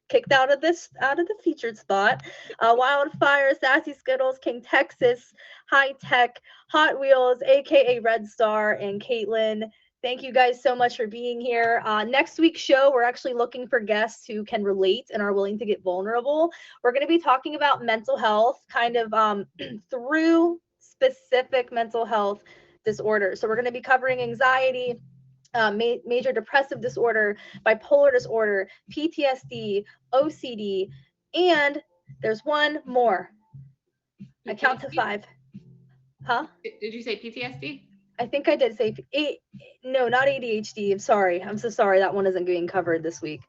kicked out of the featured spot. Wildfire, Sassy Skittles, King Texas, High Tech, Hot Wheels, aka Red Star, and Caitlin. Thank you guys so much for being here. Next week's show, we're actually looking for guests who can relate and are willing to get vulnerable. We're going to be talking about mental health, kind of through specific mental health disorders. So we're going to be covering anxiety, major depressive disorder, bipolar disorder, PTSD, OCD, and there's one more. I count to 5. Huh? Did you say PTSD? I think I did say no, not ADHD. I'm sorry. I'm so sorry. That one isn't being covered this week.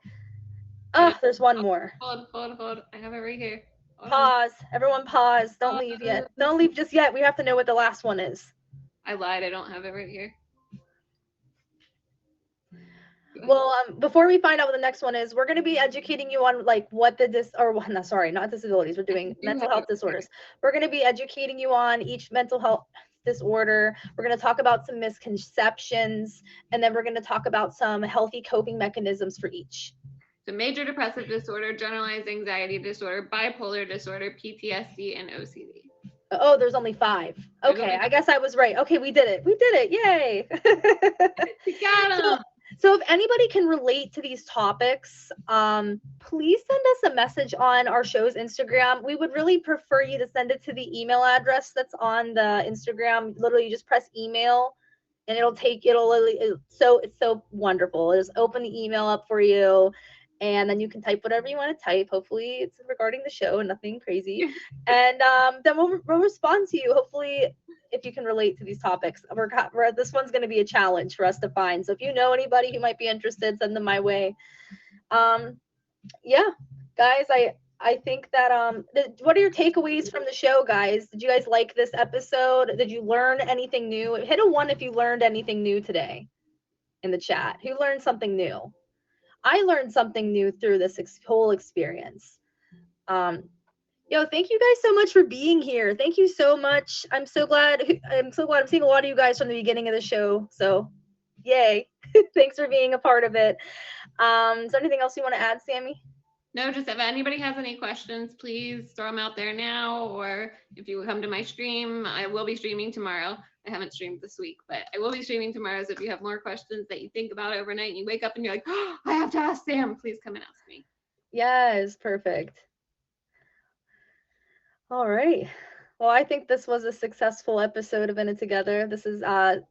There's one more. Hold. I have it right here. Hold on. Pause. Everyone pause. Don't leave yet. Don't leave just yet. We have to know what the last one is. I lied. I don't have it right here. Well, before we find out what the next one is, we're going to be educating you on like what the not disabilities. We're doing mental health disorders. We're going to be educating you on each mental health disorder. We're going to talk about some misconceptions, and then we're going to talk about some healthy coping mechanisms for each. So major depressive disorder, generalized anxiety disorder, bipolar disorder, PTSD, and OCD. Oh, there's only 5. Okay, I guess I was right. Okay, we did it. We did it. Yay. You got them. So if anybody can relate to these topics, please send us a message on our show's Instagram. We would really prefer you to send it to the email address that's on the Instagram. Literally, you just press email and it's so wonderful. It'll just open the email up for you, and then you can type whatever you want to type. Hopefully it's regarding the show and nothing crazy. And then we'll respond to you. Hopefully, if you can relate to these topics. This one's going to be a challenge for us to find. So if you know anybody who might be interested, send them my way. Yeah, guys, I think that what are your takeaways from the show, guys? Did you guys like this episode? Did you learn anything new? Hit a 1 if you learned anything new today in the chat. Who learned something new? I learned something new through this whole experience. Thank you guys so much for being here. Thank you so much. I'm so glad I'm seeing a lot of you guys from the beginning of the show. So yay. Thanks for being a part of it. Is there anything else you want to add, Sammy? No, just if anybody has any questions, please throw them out there now. Or if you come to my stream, I will be streaming tomorrow. I haven't streamed this week, but I will be streaming tomorrow. So if you have more questions that you think about overnight and you wake up and you're like, oh, I have to ask Sam, please come and ask me. Yes, perfect. All right. Well, I think this was a successful episode of In It Together. This is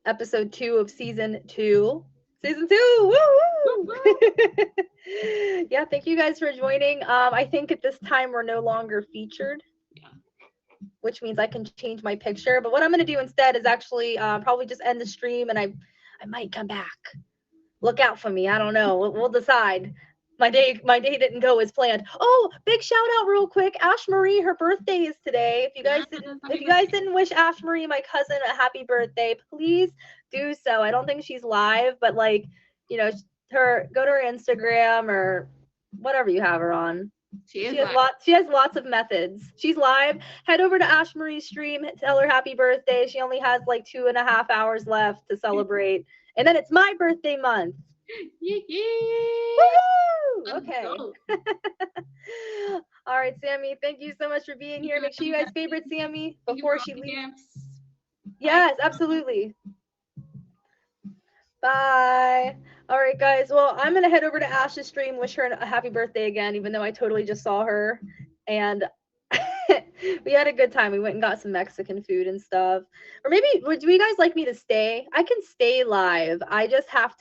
episode 2 of season 2. Season 2! Woo woo! Yeah, thank you guys for joining. I think at this time we're no longer featured. Yeah. Which means I can change my picture. But what I'm going to do instead is actually probably just end the stream, and I might come back. Look out for me. I don't know. We'll decide. My day didn't go as planned. Oh, big shout out real quick. Ash Marie, her birthday is today. If you guys didn't wish Ash Marie, my cousin, a happy birthday, please do so. I don't think she's live, but like, you know, go to her Instagram or whatever you have her on. She has lots of methods. She's live. Head over to Ash Marie's stream, tell her happy birthday. She only has like 2.5 hours left to celebrate. And then it's my birthday month. Woo! Okay. All right, Sammy, thank you so much for being here. Make sure you guys favorite Sammy before she leaves. Yes, absolutely. Bye. All right, guys. Well, I'm going to head over to Ash's stream, wish her a happy birthday again, even though I totally just saw her. And we had a good time. We went and got some Mexican food and stuff. Or maybe, would you guys like me to stay? I can stay live. I just have